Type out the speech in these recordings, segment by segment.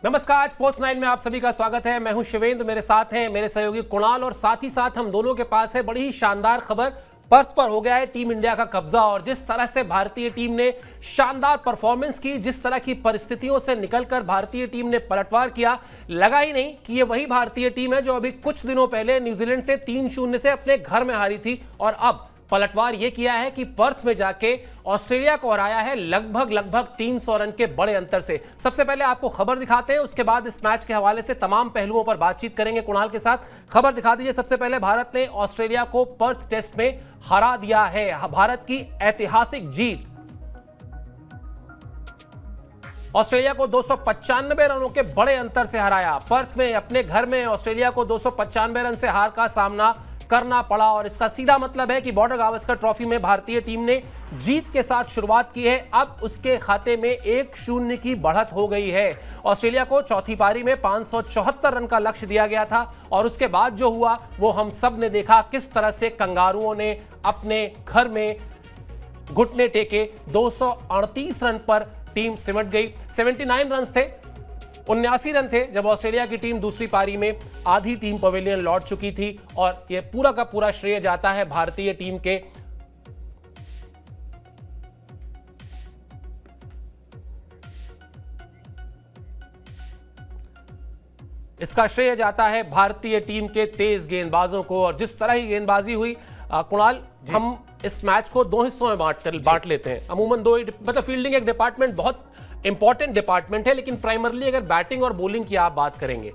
नमस्कार, स्पोर्ट्स 9 में आप सभी का स्वागत है। मैं हूं शिवेंद्र, मेरे साथ हैं मेरे सहयोगी कुणाल और साथ ही साथ हम दोनों के पास है बड़ी ही शानदार खबर। पर्थ पर हो गया है टीम इंडिया का कब्जा और जिस तरह से भारतीय टीम ने शानदार परफॉर्मेंस की, जिस तरह की परिस्थितियों से निकलकर भारतीय टीम ने पलटवार किया, लगा ही नहीं कि ये वही भारतीय टीम है जो अभी कुछ दिनों पहले न्यूजीलैंड से 3-0 से अपने घर में हारी थी और अब पलटवार यह किया है कि पर्थ में जाके ऑस्ट्रेलिया को हराया है लगभग 300 रन के बड़े अंतर से। सबसे पहले आपको खबर दिखाते हैं, उसके बाद इस मैच के हवाले से तमाम पहलुओं पर बातचीत करेंगे कुणाल के साथ। खबर दिखा दीजिए। सबसे पहले भारत ने ऑस्ट्रेलिया को पर्थ टेस्ट में हरा दिया है। भारत की ऐतिहासिक जीत। ऑस्ट्रेलिया को 295 रनों के बड़े अंतर से हराया। पर्थ में अपने घर में ऑस्ट्रेलिया को 295 रन से हार का सामना करना पड़ा और इसका सीधा मतलब है कि बॉर्डर गावस्कर ट्रॉफी में भारतीय टीम ने जीत के साथ शुरुआत की है। अब उसके खाते में 1-0 की बढ़त हो गई है। ऑस्ट्रेलिया को चौथी पारी में 574 रन का लक्ष्य दिया गया था और उसके बाद जो हुआ वो हम सब ने देखा, किस तरह से कंगारुओं ने अपने घर में घुटने टेके। 238 रन पर टीम सिमट गई। 79 रन थे, 79 रन थे जब ऑस्ट्रेलिया की टीम दूसरी पारी में आधी टीम पवेलियन लौट चुकी थी और यह पूरा का पूरा श्रेय जाता है भारतीय टीम के इसका श्रेय जाता है भारतीय टीम के तेज गेंदबाजों को। और जिस तरह की गेंदबाजी हुई कुणाल, हम इस मैच को दो हिस्सों में बांट लेते हैं। अमूमन दो, मतलब फील्डिंग एक डिपार्टमेंट बहुत इंपॉर्टेंट डिपार्टमेंट है, लेकिन प्राइमरली अगर बैटिंग और बॉलिंग की आप बात करेंगे,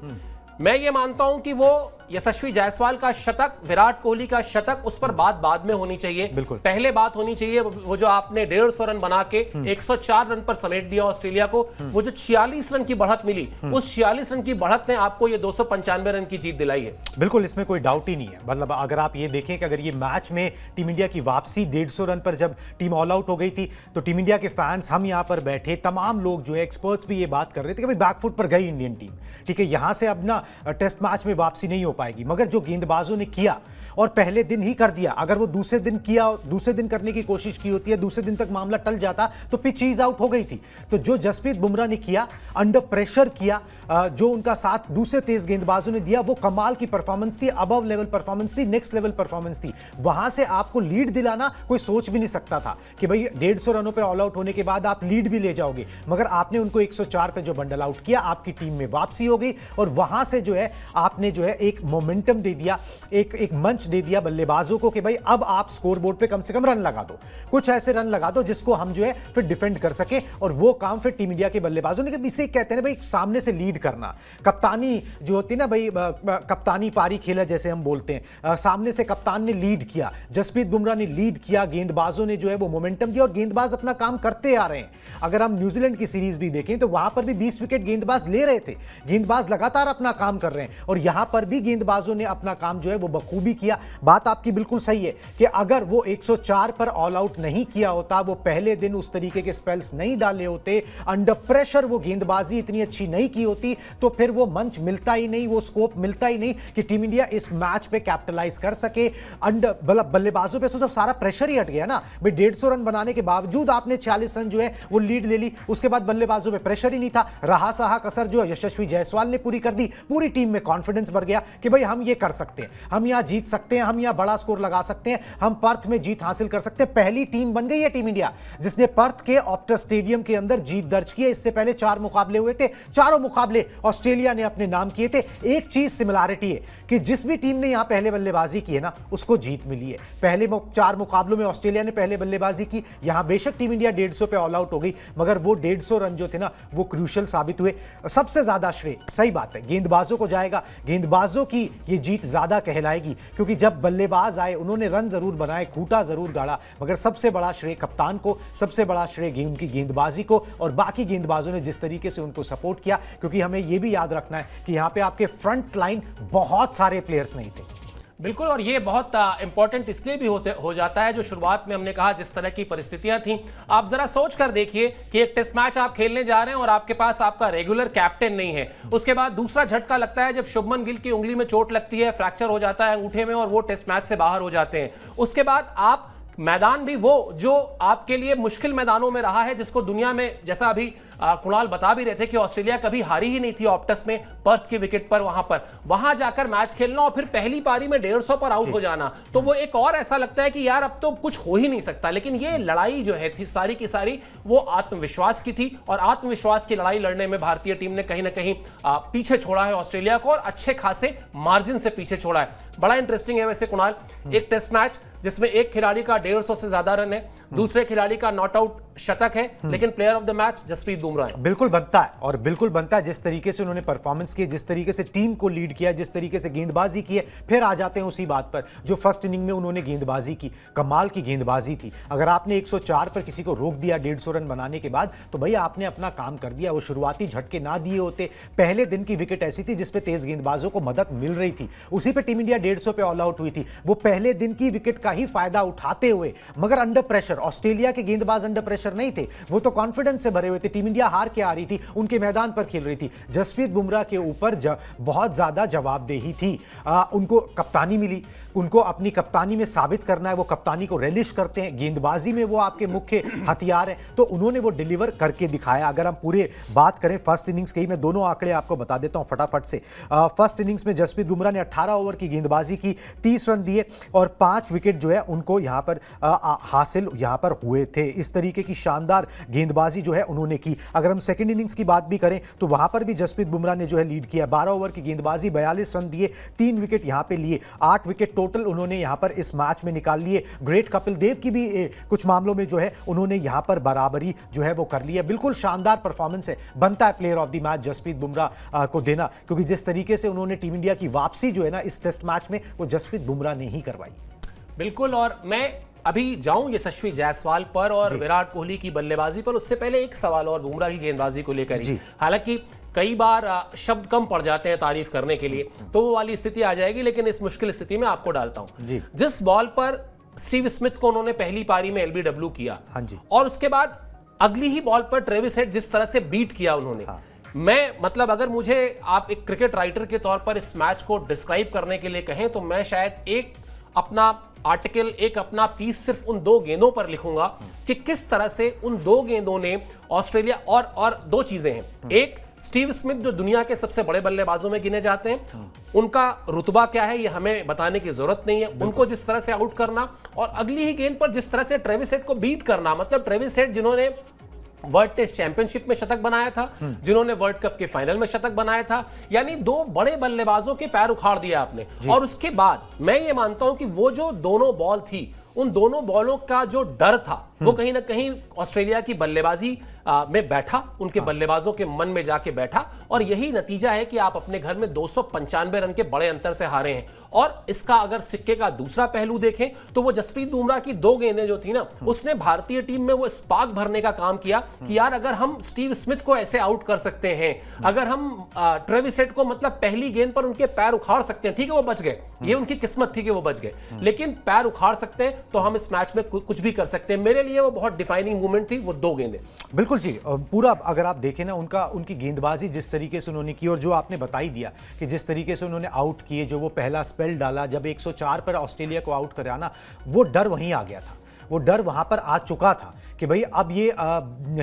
मैं ये मानता हूं कि वो यशस्वी जायसवाल का शतक, विराट कोहली का शतक, उस पर बात बाद में होनी चाहिए। बिल्कुल पहले बात होनी चाहिए वो जो आपने 150 रन बना के 104 रन पर समेट दिया ऑस्ट्रेलिया को। वो जो 46 रन की बढ़त मिली, उस 46 रन की बढ़त ने आपको ये 295 रन की जीत दिलाई है। बिल्कुल, इसमें कोई डाउट ही नहीं है। मतलब अगर आप ये देखें कि अगर ये मैच में टीम इंडिया की वापसी 150 रन पर जब टीम ऑल आउट हो गई थी, तो टीम इंडिया के फैंस, हम यहाँ पर बैठे तमाम लोग जो है, एक्सपर्ट्स भी ये बात कर रहे थे कि भाई बैकफुट पर गई इंडियन टीम, ठीक है, यहां से अब ना टेस्ट मैच में वापसी नहीं हो पाएगी। मगर जो गेंदबाजों ने किया और पहले दिन ही कर दिया, अगर वो दूसरे दिन किया, दूसरे दिन करने की कोशिश की होती है, दूसरे दिन तक मामला टल जाता तो पिच इज आउट हो गई थी। तो जो जसप्रीत बुमराह ने किया, अंडर प्रेशर किया, जो उनका साथ दूसरे तेज गेंदबाजों ने दिया, वो कमाल की परफॉर्मेंस थी, अबव लेवल परफॉर्मेंस थी, नेक्स्ट लेवल परफॉर्मेंस थी। वहां से आपको लीड दिलाना कोई सोच भी नहीं सकता था कि भाई 150 रनों पर ऑल आउट होने के बाद आप लीड भी ले जाओगे, मगर आपने उनको 104 पे जो बंडल आउट किया, आपकी टीम में वापसी हो गई और वहां से जो है आपने जो है एक मोमेंटम दे दिया, एक मंच दे दिया बल्लेबाजों को कि भाई अब आप स्कोर बोर्ड पे कम से कम रन लगा दो, कुछ ऐसे रन लगा दो जिसको हम जो है फिर डिफेंड कर सके। और वो काम फिर टीम इंडिया के बल्लेबाजों ने, इसे कहते हैं भाई सामने से लीड करना, कप्तानी जो होती है ना भाई, कप्तानी पारी खेला जैसे हम बोलते हैं, सामने से कप्तान ने लीड किया, जसप्रीत बुमराह ने लीड किया, गेंदबाजों ने जो है वो मोमेंटम दिया और गेंदबाज अपना काम करते आ रहे हैं। अगर हम न्यूजीलैंड की सीरीज भी देखें तो वहां पर भी 20 विकेट गेंदबाज ले रहे थे, गेंदबाज लगातार अपना काम कर रहे हैं और यहां पर भी गेंदबाजों ने अपना काम जो है वो बखूबी किया। बात आपकी बिल्कुल सही है कि अगर वो 104 पर ऑल आउट नहीं किया होता, वो पहले दिन उस तरीके के स्पेल्स नहीं डाले होते, अंडर प्रेशर वो गेंदबाजी इतनी अच्छी नहीं की होती, तो फिर वो मंच मिलता ही नहीं, वो स्कोप मिलता ही नहीं कि टीम इंडिया इस मैच पे कैपिटलाइज कर सके। बल्लेबाजों पे तो सारा प्रेशर ही हट गया ना भाई। 150 रन बनाने के बावजूद आपने 40 रन जो है वो लीड ले ली, उसके बाद बल्लेबाजों पे प्रेशर ही नहीं था। रहा सहा कसर जो यशस्वी जायसवाल ने पूरी कर दी, पूरी टीम में कॉन्फिडेंस बढ़ गया कि भाई हम ये कर सकते हैं, हम यहां जीत सकते हैं, हम यहां बड़ा स्कोर लगा सकते हैं, हम पर्थ में जीत हासिल कर सकते हैं। पहली टीम बन गई है टीम इंडिया जिसने पर्थ के ऑप्टस स्टेडियम के अंदर जीत दर्ज की है। इससे पहले 4 मुकाबले हुए थे, चारों मुकाबले ऑस्ट्रेलिया ने अपने नाम किए थे। एक चीज सिमिलैरिटी है कि जिस भी टीम ने यहां पहले बल्लेबाजी की है ना, उसको जीत मिली है। पहले 4 मुकाबलों में ऑस्ट्रेलिया ने पहले बल्लेबाजी की, यहां बेशक टीम इंडिया 150 पे ऑल आउट हो गई, मगर वो 150 रन जो थे ना वो क्रूशियल साबित हुए। सबसे ज्यादा श्रेय, सही बात है, गेंदबाजों को जाएगा, गेंदबाजों की ये जीत ज्यादा कहलाएगी क्योंकि जब बल्लेबाज आए उन्होंने रन जरूर बनाए, खूंटा जरूर गाड़ा, मगर सबसे बड़ा श्रेय कप्तान को, सबसे बड़ा श्रेय उनकी गेंदबाजी को और बाकी गेंदबाजों ने जिस तरीके से उनको सपोर्ट किया। क्योंकि हमें यह भी याद रखना है कि यहां पे आपके फ्रंट लाइन बहुत सारे प्लेयर्स नहीं थे। बिल्कुल, और ये बहुत इंपॉर्टेंट इसलिए भी हो जाता है जो शुरुआत में हमने कहा, जिस तरह की परिस्थितियां थी। आप जरा सोच कर देखिए कि एक टेस्ट मैच आप खेलने जा रहे हैं और आपके पास आपका रेगुलर कैप्टन नहीं है। उसके बाद दूसरा झटका लगता है जब शुभमन गिल की उंगली में चोट लगती है, फ्रैक्चर हो जाता है अंगूठे में और वो टेस्ट मैच से बाहर हो जाते हैं। उसके बाद आप मैदान भी वो जो आपके लिए मुश्किल मैदानों में रहा है, जिसको दुनिया में, जैसा अभी कुणाल बता भी रहे थे कि ऑस्ट्रेलिया कभी हारी ही नहीं थी ऑप्टस में पर्थ के विकेट पर, वहां जाकर मैच खेलना और फिर पहली पारी में 150 पर आउट हो जाना, तो वो एक और ऐसा लगता है कि यार अब तो कुछ हो ही नहीं सकता। लेकिन ये लड़ाई जो है थी सारी की सारी वो आत्मविश्वास की थी, और आत्मविश्वास की लड़ाई लड़ने में भारतीय टीम ने कहीं ना कहीं पीछे छोड़ा है ऑस्ट्रेलिया को, और अच्छे खासे मार्जिन से पीछे छोड़ा है। बड़ा इंटरेस्टिंग है वैसे कुणाल, एक टेस्ट मैच जिसमें एक खिलाड़ी का 150 से ज्यादा रन है, दूसरे खिलाड़ी का नॉट आउट शतक है, लेकिन player of the match Jasprit Bumrah है। बिल्कुल बनता है, और बिल्कुल बनता है जिस तरीके से उन्होंने परफॉर्मेंस की, जिस तरीके से टीम को लीड किया, जिस तरीके से गेंदबाजी की है। फिर आ जाते हैं उसी बात पर, जो फर्स्ट इनिंग में उन्होंने गेंदबाजी की, कमाल की गेंदबाजी थी। अगर आपने 104 पर किसी को रोक दिया 150 रन बनाने के बाद, तो भाई आपने अपना काम कर दिया। वो शुरुआती झटके ना दिए होते, पहले दिन की विकेट ऐसी थी जिसपे तेज गेंदबाजों को मदद मिल रही थी, उसी पे टीम इंडिया 150 पे ऑल आउट हुई थी। वो पहले दिन की विकेट का ही फायदा उठाते हुए, मगर अंडर प्रेशर, ऑस्ट्रेलिया के गेंदबाज अंडर प्रेशर नहीं थे, वो तो कॉन्फिडेंस से भरे हुए थे। टीम इंडिया हार के आ रही थी, उनके मैदान पर खेल रही थी। जसप्रीत बुमराह के ऊपर बहुत ज्यादा जवाबदेही थी। उनको कप्तानी मिली, उनको अपनी कप्तानी में साबित करना है, वो कप्तानी को रिलिश करते हैं, गेंदबाजी में वो आपके मुख्य हथियार है, तो उन्होंने वो डिलीवर करके दिखाया। अगर हम पूरे बात करें फर्स्ट इनिंग्स की, मैं दोनों आंकड़े आपको बता देता हूं फटाफट से। फर्स्ट इनिंग्स में जसप्रीत बुमराह ने 18 ओवर की गेंदबाजी की, 30 रन दिए और 5 विकेट जो है उनको यहां पर हासिल यहां पर हुए थे। इस तरीके की शानदार गेंदबाजी जो है उन्होंने की। अगर हम सेकंड इनिंग्स की बात भी करें तो वहां पर भी जसप्रीत बुमराह ने जो है लीड किया, 12 ओवर की गेंदबाजी, 42 रन दिए, 3 विकेट यहां पे लिए, 8 विकेट टोटल उन्होंने यहां पर इस मैच में निकाल लिए। ग्रेट कपिल देव की भी कुछ मामलों में जो है उन्होंने यहां पर बराबरी जो है वो कर ली है। बिल्कुल शानदार परफॉर्मेंस है, बनता है player of the match Jasprit Bumrah को देना, क्योंकि जिस तरीके से उन्होंने टीम इंडिया की वापसी जो है ना इस टेस्ट मैच में, वो जसप्रीत बुमराह ने ही करवाई। बिल्कुल, और मैं अभी जाऊं यशस्वी जायसवाल पर और विराट कोहली की बल्लेबाजी पर, उससे पहले एक सवाल और बुमराह की गेंदबाजी को लेकर ही। हालांकि कई बार शब्द कम पड़ जाते हैं तारीफ करने के लिए, तो वो वाली स्थिति आ जाएगी, लेकिन इस मुश्किल स्थिति में आपको डालता हूं। जिस बॉल पर स्टीव स्मिथ को उन्होंने पहली पारी में एलबीडब्ल्यू किया, हाँ जी, और उसके बाद अगली ही बॉल पर ट्रेविस हेड जिस तरह से बीट किया उन्होंने, मैं मतलब अगर मुझे आप एक क्रिकेट राइटर के तौर पर इस मैच को डिस्क्राइब करने के लिए कहें, तो मैं शायद एक अपना आर्टिकल, एक अपना पीस सिर्फ उन 2 गेंदों पर लिखूंगा कि किस तरह से उन 2 गेंदों ने ऑस्ट्रेलिया, और 2 चीजें हैं। एक, स्टीव स्मिथ जो दुनिया के सबसे बड़े बल्लेबाजों में गिने जाते हैं, उनका रुतबा क्या है ये हमें बताने की जरूरत नहीं है, उनको जिस तरह से आउट करना, और अगली ही गेंद पर जिस तरह से ट्रेविस हेड को बीट करना, मतलब ट्रेविस हेड जिन्होंने वर्ल्ड टेस्ट चैंपियनशिप में शतक बनाया था, जिन्होंने वर्ल्ड कप के फाइनल में शतक बनाया था, यानी 2 बड़े बल्लेबाजों के पैर उखाड़ दिया आपने। और उसके बाद मैं ये मानता हूं कि वो जो दोनों बॉल थी, उन दोनों बॉलों का जो डर था वो कहीं ना कहीं ऑस्ट्रेलिया की बल्लेबाजी में बैठा, उनके बल्लेबाजों के मन में जाके बैठा, और यही नतीजा है कि आप अपने घर में 295 रन के बड़े अंतर से हारे हैं। और इसका अगर सिक्के का दूसरा पहलू देखें तो वो जसप्रीत बुमराह की 2 गेंदें जो थी ना, उसने भारतीय टीम में वो स्पार्क भरने का काम किया कि यार अगर हम स्टीव स्मिथ को ऐसे आउट कर सकते हैं, अगर हम ट्रेविस हेड को मतलब पहली गेंद पर उनके पैर उखाड़ सकते हैं, ठीक है वो बच गए, ये उनकी किस्मत थी कि वो बच गए, लेकिन पैर उखाड़ सकते हैं तो हम इस मैच में कुछ भी कर सकते हैं। मेरे लिए वो बहुत डिफाइनिंग मूवमेंट थी, वो 2 गेंदें। बिल्कुल जी, पूरा अगर आप देखें ना उनकी गेंदबाजी जिस तरीके से उन्होंने की, और जो आपने बता ही दिया कि जिस तरीके से उन्होंने आउट किए, जो वो पहला स्पेल डाला जब 104 पर ऑस्ट्रेलिया को आउट कराना, वो डर वहीं आ गया था, वो डर वहां पर आ चुका था कि भाई अब ये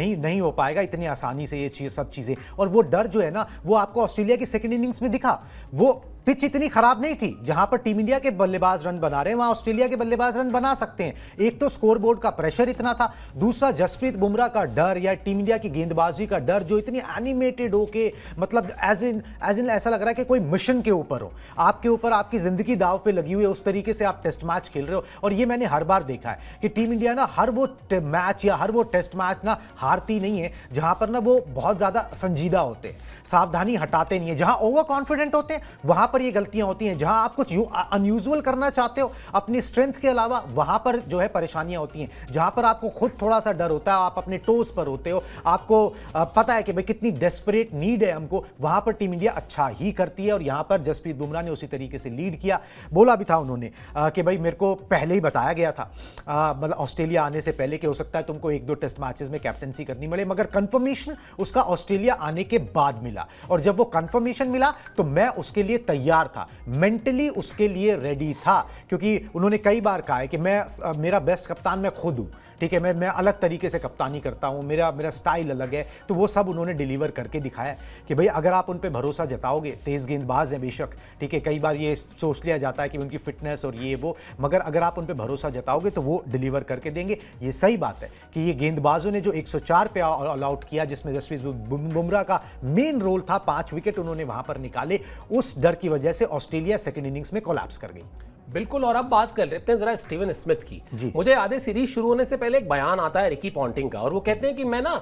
नहीं हो पाएगा इतनी आसानी से ये सब चीजें। और वो डर जो है ना वो आपको ऑस्ट्रेलिया की सेकंड इनिंग्स में दिखा। वो पिच इतनी खराब नहीं थी, जहां पर टीम इंडिया के बल्लेबाज रन बना रहे हैं वहां ऑस्ट्रेलिया के बल्लेबाज रन बना सकते हैं। एक तो स्कोरबोर्ड का प्रेशर इतना था, दूसरा जसप्रीत बुमराह का डर या टीम इंडिया की गेंदबाजी का डर जो इतनी एनिमेटेड हो के, मतलब एज इन ऐसा लग रहा है कि कोई मिशन के ऊपर हो, आपके ऊपर आपकी जिंदगी दाव पे लगी हुई है, उस तरीके से आप टेस्ट मैच खेल रहे हो। और ये मैंने हर बार देखा है कि टीम इंडिया ना हर वो मैच या हर वो टेस्ट मैच ना हारती नहीं है जहां पर ना वो बहुत ज्यादा संजीदा होते हैं, सावधानी हटाते नहीं है। जहां ओवर कॉन्फिडेंट होते हैं वहां पर ये गलतियां होती हैं, जहां आप कुछ अनयूजुअल करना चाहते हो अपनी स्ट्रेंथ के अलावा, वहां पर जो है परेशानियां होती हैं। जहां पर आपको खुद थोड़ा सा डर होता है, आप अपने टोस पर होते हो, आपको पता है कि भाई कितनी डेस्परेट नीड है हमको, वहां पर टीम इंडिया अच्छा ही करती है। और यहां पर जसप्रीत बुमराह ने उसी तरीके से लीड किया। बोला भी था उन्होंने कि भाई मेरे को पहले ही बताया गया था, मतलब ऑस्ट्रेलिया आने से पहले कि हो सकता है तुमको 1-2 टेस्ट मैचेस में कैप्टनसी करनी पड़े, मगर कंफर्मेशन उसका ऑस्ट्रेलिया आने के बाद मिला। और जब वो कंफर्मेशन मिला तो मैं उसके लिए तैयार तैयार था, मेंटली उसके लिए रेडी था, क्योंकि उन्होंने कई बार कहा है कि मेरा बेस्ट कप्तान मैं खुद हूं, ठीक है, मैं अलग तरीके से कप्तानी करता हूं, मेरा स्टाइल अलग है। तो वो सब उन्होंने डिलीवर करके दिखाया कि भाई अगर आप उन पे भरोसा जताओगे, तेज गेंदबाज है बेशक, ठीक है, कई बार ये सोच लिया जाता है कि उनकी फिटनेस और ये वो, मगर अगर आप उन पे भरोसा जताओगे तो वो डिलीवर करके देंगे। ये सही बात है कि ये गेंदबाजों ने जो 104 पे ऑल आउट किया, जिसमें जसप्रीत बुमराह का मेन रोल था, 5 विकेट उन्होंने वहां पर निकाले, उस डर की वजह से ऑस्ट्रेलिया सेकेंड इनिंग्स में कोलैप्स कर गई। बिल्कुल। और अब बात कर लेते हैं जरा स्टीवन स्मिथ की। मुझे आधे सीरीज शुरू होने से पहले एक बयान आता है रिकी पॉन्टिंग का, और वो कहते हैं कि मैं ना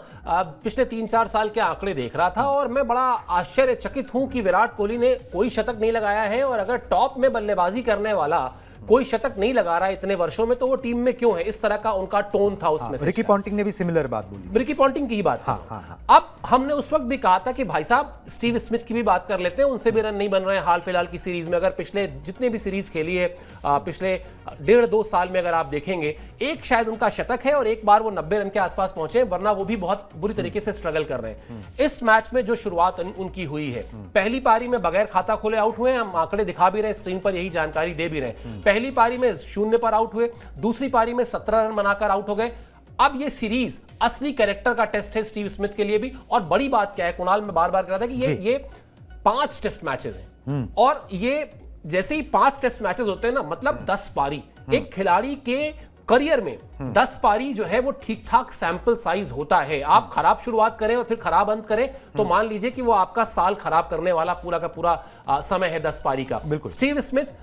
पिछले 3-4 साल के आंकड़े देख रहा था और मैं बड़ा आश्चर्यचकित हूं कि विराट कोहली ने कोई शतक नहीं लगाया है, और अगर टॉप में बल्लेबाजी करने वाला कोई शतक नहीं लगा रहा है इतने वर्षों में, तो वो टीम में क्यों है। इस तरह का उनका टोन था उसमें। रिकी पॉन्टिंग ने भी सिमिलर बात बोली, रिकी पॉन्टिंग की ही बात। अब हमने उस वक्त भी कहा था कि भाई साहब स्टीव स्मिथ की भी बात कर लेते हैं, उनसे भी रन नहीं बन रहे हैं हाल फिलहाल की सीरीज में। अगर पिछले जितने भी सीरीज खेली है पिछले 1.5-2 साल में अगर आप देखेंगे, एक शायद उनका शतक है और एक बार वो 90 रन के आसपास पहुंचे, वरना वो भी बहुत बुरी तरीके से स्ट्रगल कर रहे हैं। इस मैच में जो शुरुआत उनकी हुई है, पहली पारी में बगैर खाता खोले आउट हुए, हम आंकड़े दिखा भी रहे स्क्रीन पर, यही जानकारी दे भी रहे हैं। पहली पारी में 0 पर आउट हुए, दूसरी पारी में 17 रन बनाकर आउट हो गए। अब ये सीरीज असली कैरेक्टर का टेस्ट है स्टीव स्मिथ के लिए भी। और बड़ी बात क्या है, कुणाल में बार बार कह रहा था कि ये 5 टेस्ट मैचेस हैं, और ये जैसे ही 5 टेस्ट मैचेस होते हैं ना, मतलब 10 पारी एक खिलाड़ी के करियर में 10 पारी जो है वो ठीक ठाक सैंपल साइज होता है। आप खराब शुरुआत करें और फिर खराब अंत करें तो मान लीजिए कि वो आपका साल खराब करने वाला पूरा का पूरा समय है 10 पारी का। स्टीव स्मिथ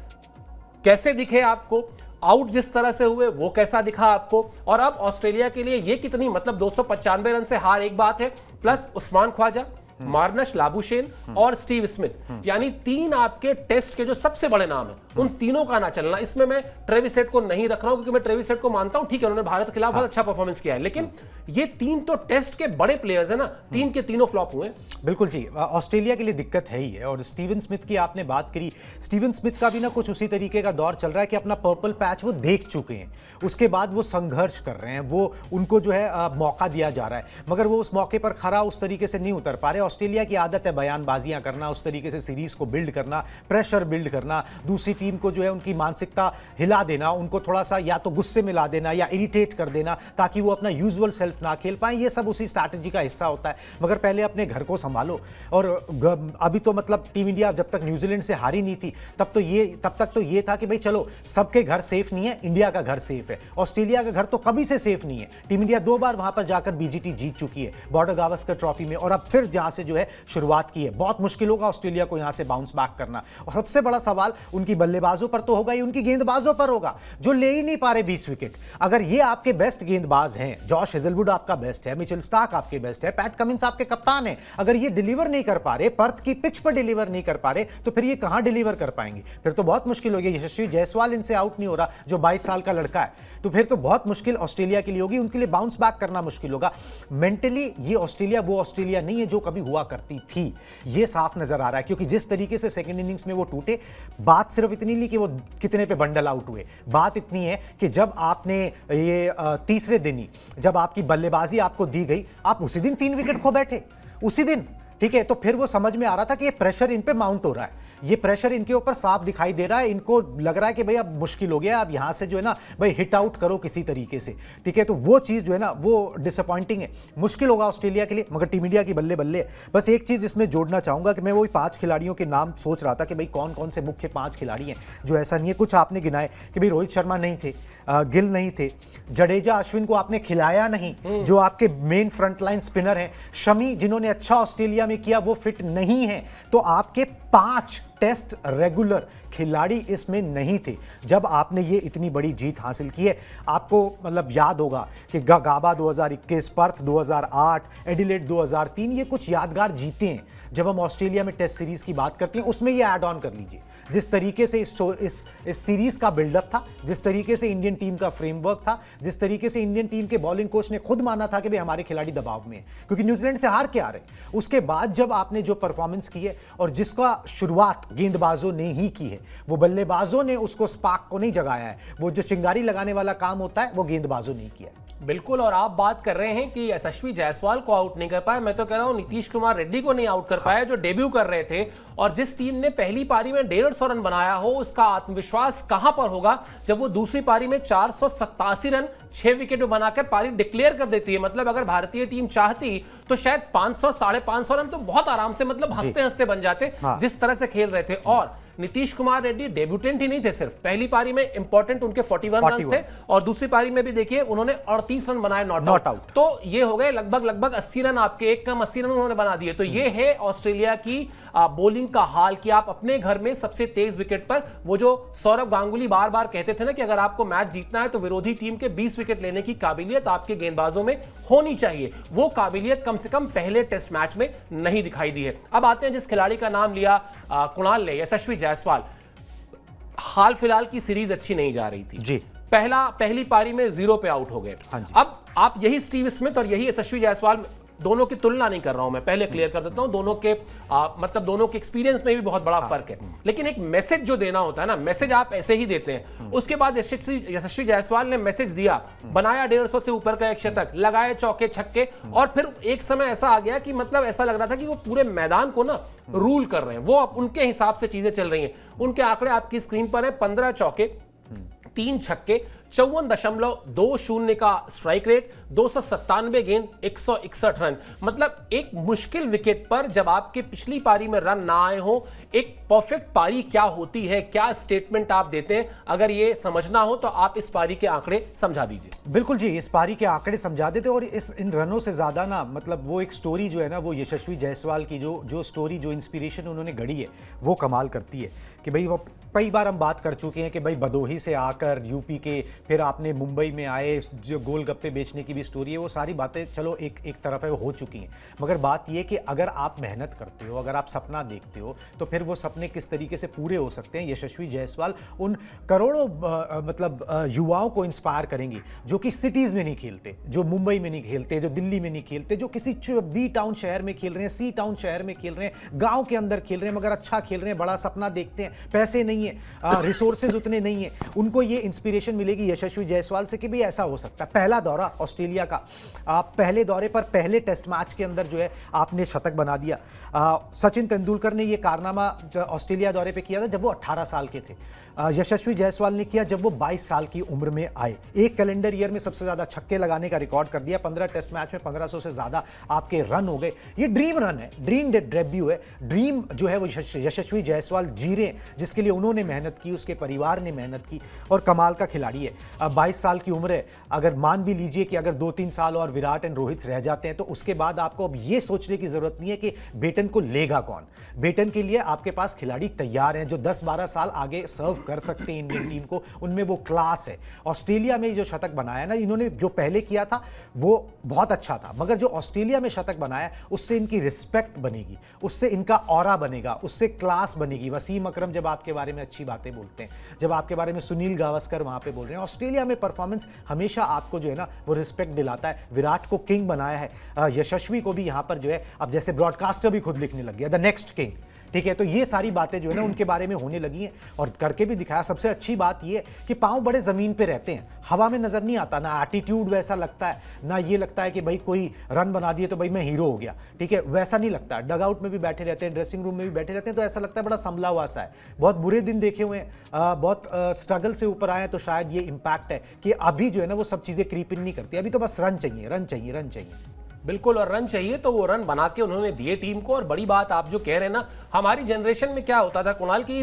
कैसे दिखे आपको, आउट जिस तरह से हुए वो कैसा दिखा आपको, और अब ऑस्ट्रेलिया के लिए ये कितनी, मतलब 295 रन से हार एक बात है, प्लस उस्मान ख्वाजा, मार्नश लाबुशेन और स्टीव स्मिथ, यानी 3 आपके टेस्ट के जो सबसे बड़े नाम हैं, उन तीनों का ना चलना। इसमें मैं ट्रेविस हेड को नहीं रख रहा हूं, क्योंकि मैं ट्रेविस हेड को मानता हूं, ठीक है उन्होंने भारत के खिलाफ बहुत अच्छा परफॉर्मेंस किया है, लेकिन ये 3 तो टेस्ट के बड़े प्लेयर्स हैं ना, 3 के तीनों फ्लॉप हुए। बिल्कुल जी, ऑस्ट्रेलिया के लिए दिक्कत है ही है। और स्टीवन स्मिथ की आपने बात करी, स्टीवन स्मिथ का भी ना कुछ उसी तरीके का दौर चल रहा है कि अपना पर्पल पैच वो देख चुके हैं, उसके बाद वो संघर्ष कर रहे हैं, वो उनको जो है मौका दिया जा रहा है, मगर वो उस मौके पर खरा उस तरीके से नहीं उतर पा रहे। ऑस्ट्रेलिया की आदत है बयानबाजियां करना, उस तरीके से सीरीज को बिल्ड करना, प्रेशर बिल्ड करना, दूसरी टीम को जो है उनकी मानसिकता हिला देना, उनको थोड़ा सा या तो गुस्से में ला देना या इरिटेट कर देना, ताकि वो अपना यूजुअल सेल्फ ना खेल पाए। ये सब उसी स्ट्रैटेजी का हिस्सा होता है, मगर पहले अपने घर को संभालो। और अभी तो मतलब टीम इंडिया जब तक न्यूजीलैंड से हारी नहीं थी तब तक तो ये था कि भाई चलो सबके घर सेफ नहीं है, इंडिया का घर सेफ है। ऑस्ट्रेलिया का घर तो कभी से सेफ नहीं है। टीम इंडिया 2 बार वहां पर जाकर बीजीटी जीत चुकी है बॉर्डर गावस्कर ट्रॉफी में, और अब फिर जहां से जो है शुरुआत की है। बहुत मुश्किल होगा ऑस्ट्रेलिया को यहां से बाउंस बैक करना। और सबसे बड़ा सवाल उनकी बल्लेबाजों पर तो होगा ही, उनकी गेंदबाजों पर होगा, जो ले ही नहीं पा रहे 20 विकेट। अगर ये आपके बेस्ट गेंदबाज हैं, जॉश हेजलवुड आपका बेस्ट है, मिचेल स्टार्क आपके बेस्ट है, पैट कमिंस आपके कप्तान है, अगर ये डिलीवर नहीं कर पा रहे, पर्थ की पिच पर डिलीवर नहीं कर पा रहे, तो फिर ये कहां डिलीवर कर पाएंगे? फिर तो बहुत मुश्किल होगी। यशस्वी जायसवाल इनसे आउट नहीं हो रहा, जो 22 साल का लड़का है, तो फिर तो बहुत मुश्किल ऑस्ट्रेलिया के लिए होगी, उनके लिए बाउंस बैक करना मुश्किल होगा। मेंटली ये ऑस्ट्रेलिया वो ऑस्ट्रेलिया नहीं है जो कभी हुआ करती थी, ये साफ नजर आ रहा है। क्योंकि जिस तरीके से सेकंड इनिंग्स में वो टूटे, बात सिर्फ इतनी नहीं कि वो कितने पे बंडल आउट हुए, बात इतनी है कि जब आपने ये तीसरे दिन ही जब आपकी बल्लेबाजी आपको दी गई, आप उसी दिन 3 विकेट खो बैठे, उसी दिन, ठीक है। तो फिर वो समझ में आ रहा था कि ये प्रेशर इन पे माउंट हो रहा है, ये प्रेशर इनके ऊपर साफ दिखाई दे रहा है। इनको लग रहा है कि भाई अब मुश्किल हो गया, अब यहां से जो है ना भाई हिट आउट करो किसी तरीके से, ठीक है। तो वो चीज जो है ना वो डिसअपॉइंटिंग है, मुश्किल होगा ऑस्ट्रेलिया के लिए। मगर टीम इंडिया की बल्ले बल्ले। बस एक चीज इसमें जोड़ना चाहूंगा कि मैं वही 5 खिलाड़ियों के नाम सोच रहा था कि भाई कौन कौन से मुख्य 5 खिलाड़ी हैं जो ऐसा नहीं है। कुछ आपने गिनाए कि भाई रोहित शर्मा नहीं थे, गिल नहीं थे, जडेजा अश्विन को आपने खिलाया नहीं, जो आपके मेन फ्रंटलाइन स्पिनर हैं, शमी जिन्होंने अच्छा ऑस्ट्रेलिया में किया वो फिट नहीं है। तो आपके 5 टेस्ट रेगुलर खिलाड़ी इसमें नहीं थे जब आपने ये इतनी बड़ी जीत हासिल की है। आपको मतलब याद होगा कि गाबा 2021, पर्थ 2008, एडिलेड 2003, ये कुछ यादगार जीते हैं। जब हम ऑस्ट्रेलिया में टेस्ट सीरीज की बात करते हैं उसमें ये ऐड ऑन कर लीजिए, जिस तरीके से इस सीरीज का बिल्डअप था, जिस तरीके से इंडियन टीम का फ्रेमवर्क था, जिस तरीके से इंडियन टीम के बॉलिंग कोच ने खुद माना था कि भाई हमारे खिलाड़ी दबाव में हैं क्योंकि न्यूजीलैंड से हार के आ रहे, उसके बाद जब आपने जो परफॉर्मेंस की है और जिसका शुरुआत गेंदबाजों ने ही की है, वो बल्लेबाजों ने उसको स्पार्क को नहीं जगाया है, वो जो चिंगारी लगाने वाला काम होता है वो गेंदबाजों ने किया है। बिल्कुल, और आप बात कर रहे हैं कि यशस्वी जायसवाल को आउट नहीं कर पाए, मैं तो कह रहा हूं नीतीश कुमार रेड्डी को नहीं आउट कर पाया, जो डेब्यू कर रहे थे। और जिस टीम ने पहली पारी में 150 रन बनाया हो, उसका आत्मविश्वास कहां पर होगा जब वो दूसरी पारी में 487 रन 6 विकेट में बनाकर पारी डिक्लेयर कर देती है। मतलब अगर भारतीय टीम चाहती तो शायद 500 550 रन तो बहुत आराम से, मतलब हंसते हंसते बन जाते, जिस तरह से खेल रहे थे। और नीतीश कुमार रेड्डी डेब्यूटेंट ही नहीं थे, सिर्फ पहली पारी में इंपॉर्टेंट उनके 41 रन थे, और दूसरी पारी में भी देखिए उन्होंने 38 रन बनाए नॉट आउट। तो ये हो गए लगभग 80 रन, आपके एक कम 80 रन उन्होंने बना दिए। तो ये है ऑस्ट्रेलिया की बॉलिंग का हाल कि आप अपने घर में सबसे तेज विकेट पर, वो जो सौरव गांगुली बार बार कहते थे ना कि अगर आपको मैच जीतना है तो विरोधी टीम के 20 विकेट लेने की काबिलियत आपके गेंदबाजों में होनी चाहिए। वो काबिलियत कम से कम पहले टेस्ट मैच में नहीं दिखाई दी है। अब आते हैं जिस खिलाड़ी का नाम लिया कुणाल ने, यशस्वी जायसवाल। हाल फिलहाल की सीरीज अच्छी नहीं जा रही थी जी। पहली पारी में 0 पे आउट हो गए। अब आप यही स्टीव स्मिथ और यही यशस्वी जायसवाल, दोनों की तुलना नहीं कर रहा हूं मैं, पहले क्लियर कर देता हूं, दोनों के मतलब दोनों के एक्सपीरियंस में भी बहुत बड़ा फर्क है। लेकिन एक मैसेज जो देना होता है ना, मैसेज आप ऐसे ही देते हैं। उसके बाद यशस्वी जायसवाल ने मैसेज दिया, बनाया 150 से ऊपर का एक शतक, लगाए चौके छक्के, और फिर एक समय ऐसा आ गया कि मतलब ऐसा लग रहा था कि वो पूरे मैदान को ना रूल कर रहे हैं, वो अब उनके हिसाब से चीजें चल रही हैं। उनके आंकड़े आपकी स्क्रीन पर है, 15 चौके, 3 छक्के, 54.20 का स्ट्राइक रेट, 297 गेंद, 161 रन। मतलब एक मुश्किल विकेट पर जब आपके पिछली पारी में रन ना आए हो, एक परफेक्ट पारी क्या होती है, क्या स्टेटमेंट आप देते हैं, अगर ये समझना हो तो आप इस पारी के आंकड़े समझा दीजिए। बिल्कुल जी, इस पारी के आंकड़े समझा देते। और इन रनों से ज्यादा ना, मतलब वो एक स्टोरी जो है ना, वो यशस्वी जायसवाल की जो स्टोरी, जो इंस्पिरेशन उन्होंने गढ़ी है, वो कमाल करती है। कि भाई वो कई बार हम बात कर चुके हैं कि भाई भदोही से आकर यूपी के, फिर आपने मुंबई में आए, जो गोलगप्पे बेचने की भी स्टोरी है, वो सारी बातें चलो एक तरफ है, वो हो चुकी हैं। मगर बात ये कि अगर आप मेहनत करते हो, अगर आप सपना देखते हो, तो फिर वो सपने किस तरीके से पूरे हो सकते हैं। यशस्वी जायसवाल उन करोड़ों मतलब युवाओं को इंस्पायर करेंगी जो कि सिटीज़ में नहीं खेलते, जो मुंबई में नहीं खेलते, जो दिल्ली में नहीं खेलते, जो किसी बी टाउन शहर में खेल रहे हैं, सी टाउन शहर में खेल रहे हैं, गाँव के अंदर खेल रहे हैं, मगर अच्छा खेल रहे हैं, बड़ा सपना देखते हैं। पैसे नहीं है, रिसोर्सेज उतने नहीं है, उनको ये इंस्पिरेशन मिलेगी यशस्वी जायसवाल से कि भी ऐसा हो सकता है। पहला दौरा ऑस्ट्रेलिया का, पहले दौरे पर पहले टेस्ट मैच के अंदर जो है आपने शतक बना दिया। सचिन तेंदुलकर ने ये कारनामा ऑस्ट्रेलिया दौरे पे किया था जब वो 18 साल के थे। यशस्वी जायसवाल ने किया जब वो 22 साल की उम्र में आए। एक कैलेंडर ईयर में सबसे ज्यादा छक्के लगाने का रिकॉर्ड कर दिया। 15 टेस्ट मैच में 1500 से ज्यादा आपके रन हो गए। ये ड्रीम रन है, ड्रीम डेब्यू है, ड्रीम जो है वो यशस्वी जायसवाल जी रहे हैं, जिसके लिए उन्होंने मेहनत की, उसके परिवार ने मेहनत की, और कमाल का खिलाड़ी है। अब 22 साल की उम्र है, अगर मान भी लीजिए कि अगर 2-3 साल और विराट एंड रोहित रह जाते हैं, तो उसके बाद आपको अब ये सोचने की जरूरत नहीं है कि बेटन को लेगा कौन। बेटन के लिए आपके पास खिलाड़ी तैयार हैं जो 10-12 साल आगे सर्व कर सकते हैं इंडियन टीम को, उनमें वो क्लास है। ऑस्ट्रेलिया में जो शतक बनाया ना इन्होंने, जो पहले किया था वो बहुत अच्छा था, मगर जो ऑस्ट्रेलिया में शतक बनाया उससे इनकी रिस्पेक्ट बनेगी, उससे इनका ऑरा बनेगा, उससे क्लास बनेगी। वसीम अकरम जब आपके बारे में अच्छी बातें बोलते हैं, जब आपके बारे में सुनील गावस्कर वहां पे बोल रहे हैं, ऑस्ट्रेलिया में परफॉर्मेंस हमेशा आपको जो है ना वो रिस्पेक्ट दिलाता है। विराट को किंग बनाया है, यशस्वी को भी यहां पर जो है अब जैसे ब्रॉडकास्टर भी खुद लिखने लग गया, द नेक्स्ट किंग। ठीक है, तो ये सारी बातें जो है ना उनके बारे में होने लगी हैं और करके भी दिखाया। सबसे अच्छी बात ये कि पांव बड़े जमीन पे रहते हैं, हवा में नजर नहीं आता, ना एटीट्यूड वैसा लगता है, ना ये लगता है कि भाई कोई रन बना दिए तो भाई मैं हीरो हो गया। ठीक है, वैसा नहीं लगता। डगआउट में भी बैठे रहते हैं, ड्रेसिंग रूम में भी बैठे रहते हैं, तो ऐसा लगता है बड़ा संभला हुआ सा है। बहुत बुरे दिन देखे हुए हैं, बहुत स्ट्रगल से ऊपर आए हैं, तो शायद ये इंपैक्ट है कि अभी जो है ना वो सब चीजें क्रीप इन नहीं करती। अभी तो बस रन चाहिए, रन चाहिए, रन चाहिए। बिल्कुल, और रन चाहिए तो वो रन बना के उन्होंने दिए टीम को। और बड़ी बात आप जो कह रहे हैं ना, हमारी जनरेशन में क्या होता था कुणाल की,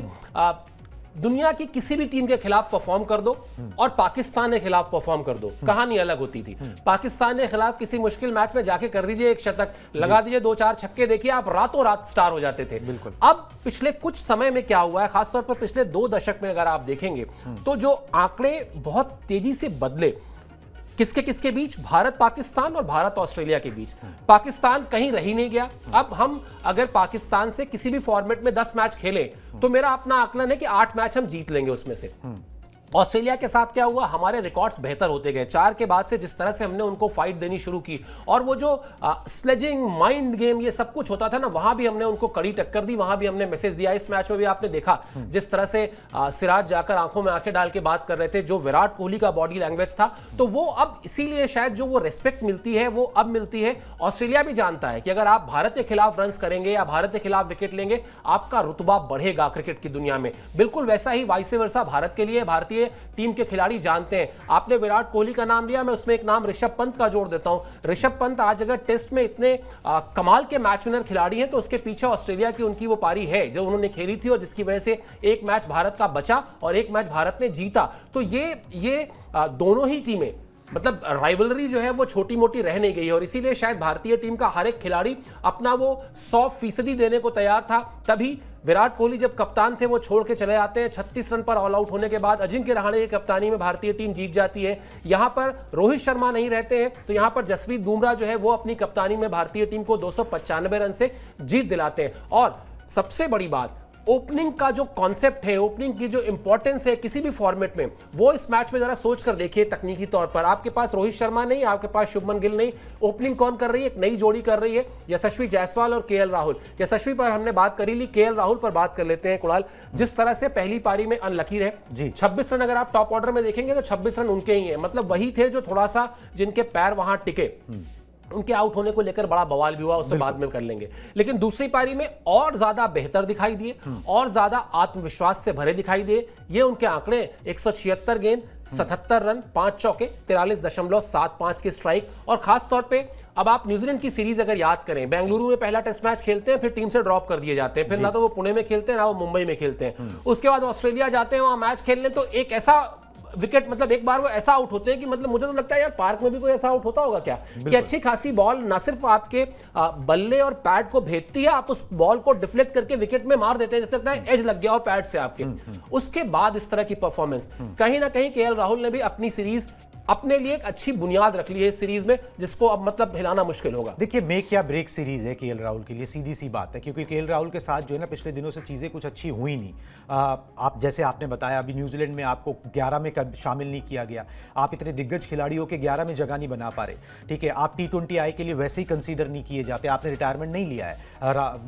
दुनिया की किसी भी टीम के खिलाफ परफॉर्म कर दो और पाकिस्तान के खिलाफ परफॉर्म कर दो, कहानी अलग होती थी। पाकिस्तान के खिलाफ किसी मुश्किल मैच में जाके कर दीजिए एक शतक, लगा दीजिए 2-4 छक्के, देखिए आप रातों रात स्टार हो जाते थे। बिल्कुल। अब पिछले कुछ समय में क्या हुआ है, खासतौर पर पिछले 2 दशक में अगर आप देखेंगे तो जो आंकड़े बहुत तेजी से बदले, किसके किसके बीच, भारत पाकिस्तान और भारत ऑस्ट्रेलिया के बीच। पाकिस्तान कहीं रह ही नहीं गया। अब हम अगर पाकिस्तान से किसी भी फॉर्मेट में 10 मैच खेलें तो मेरा अपना आकलन है कि 8 मैच हम जीत लेंगे उसमें से। ऑस्ट्रेलिया के साथ क्या हुआ, हमारे रिकॉर्ड्स बेहतर होते गए 4 के बाद से। जिस तरह से हमने उनको फाइट देनी शुरू की और वो जो स्लेजिंग माइंड गेम ये सब कुछ होता था ना, वहां भी हमने उनको कड़ी टक्कर दी, वहां भी हमने मैसेज दिया। इस मैच में भी आपने देखा जिस तरह से सिराज जाकर आंखों में आंखें डाल के बात कर रहे थे, जो विराट कोहली का बॉडी लैंग्वेज था, तो वो अब इसीलिए शायद जो वो रिस्पेक्ट मिलती है वो अब मिलती है। ऑस्ट्रेलिया भी जानता है कि अगर आप भारत के खिलाफ रन्स करेंगे या भारत के खिलाफ विकेट लेंगे, आपका रुतबा बढ़ेगा क्रिकेट की दुनिया में। बिल्कुल वैसा ही वाइस वर्सा भारत के लिए भारतीय टीम के खिलाड़ी जानते हैं। आपने विराट कोहली का नाम लिया, मैं उसमें एक नाम ऋषभ पंत का जोड़ देता हूं। ऋषभ पंत आज अगर टेस्ट में इतने कमाल के मैच विनर खिलाड़ी हैं, तो उसके पीछे ऑस्ट्रेलिया की उनकी वो पारी है जो उन्होंने खेली थी और जिसकी वजह से एक मैच भारत का बचा और एक मैच भारत ने जीता। तो ये दोनों ही टीमें, मतलब राइवलरी जो है वो छोटी मोटी रह नहीं गई और इसीलिए शायद भारतीय टीम का हर एक खिलाड़ी अपना वो 100% देने को तैयार था। तभी विराट कोहली जब कप्तान थे वो छोड़ के चले जाते हैं, 36 रन पर ऑल आउट होने के बाद अजिंक्य रहाणे की कप्तानी में भारतीय टीम जीत जाती है। यहां पर रोहित शर्मा नहीं रहते हैं, तो यहां पर जसप्रीत बुमराह जो है वो अपनी कप्तानी में भारतीय टीम को 295 रन से जीत दिलाते हैं। और सबसे बड़ी बात, ओपनिंग का जो कॉन्सेप्ट है, ओपनिंग की जो इंपॉर्टेंस है किसी भी फॉर्मेट में, वो इस मैच में जरा सोच कर देखिए। तकनीकी तौर पर आपके पास रोहित शर्मा नहीं, आपके पास शुभमन गिल नहीं, ओपनिंग कौन कर रही है? एक नई जोड़ी कर रही है, यशस्वी जायसवाल और केएल राहुल। यशस्वी पर हमने बात करी ली, केएल राहुल पर बात कर लेते हैं कुणाल। जिस तरह से पहली पारी में अनलकी रहे जी, 26 रन अगर आप टॉप ऑर्डर में देखेंगे तो 26 रन उनके ही है, मतलब वही थे जो थोड़ा सा जिनके पैर वहां टिके। उनके आउट होने को लेकर बड़ा बवाल भी हुआ, उससे बाद में कर लेंगे। लेकिन दूसरी पारी में और ज्यादा बेहतर दिखाई दिए और ज्यादा आत्मविश्वास से भरे दिखाई दिए। ये उनके आंकड़े 176 गेंद, 77 रन, 5 चौके, 43.75 की स्ट्राइक। और खास तौर पे अब आप न्यूजीलैंड की सीरीज अगर याद करें, बेंगलुरु में पहला टेस्ट मैच खेलते हैं, फिर टीम से ड्रॉप कर दिए जाते हैं, फिर ना तो वो पुणे में खेलते हैं ना वो मुंबई में खेलते हैं। उसके बाद ऑस्ट्रेलिया जाते हैं वहां मैच खेलने, तो एक ऐसा विकेट, मतलब एक बार वो ऐसा आउट होते हैं कि मतलब मुझे तो लगता है यार पार्क में भी कोई ऐसा आउट होता होगा क्या, कि अच्छी खासी बॉल ना सिर्फ आपके बल्ले और पैड को भेदती है, आप उस बॉल को डिफ्लेक्ट करके विकेट में मार देते हैं, जैसे लगता है एज लग गया हो पैड से आपके। उसके बाद इस तरह की परफॉर्मेंस, कहीं ना कहीं केएल राहुल ने भी अपनी सीरीज अपने लिए एक अच्छी बुनियाद रख ली है इस सीरीज में, जिसको अब मतलब हिलाना मुश्किल होगा। देखिए मेक या ब्रेक सीरीज है केएल राहुल के लिए, सीधी सी बात है, क्योंकि केएल राहुल के साथ जो है ना पिछले दिनों से चीज़ें कुछ अच्छी हुई नहीं। आप जैसे आपने बताया अभी न्यूजीलैंड में आपको 11 में शामिल नहीं किया गया, आप इतने दिग्गज खिलाड़ियों के 11 में जगह नहीं बना पा रहे, ठीक है। आप T20 आई के लिए वैसे ही कंसीडर नहीं किए जाते, आपने रिटायरमेंट नहीं लिया है,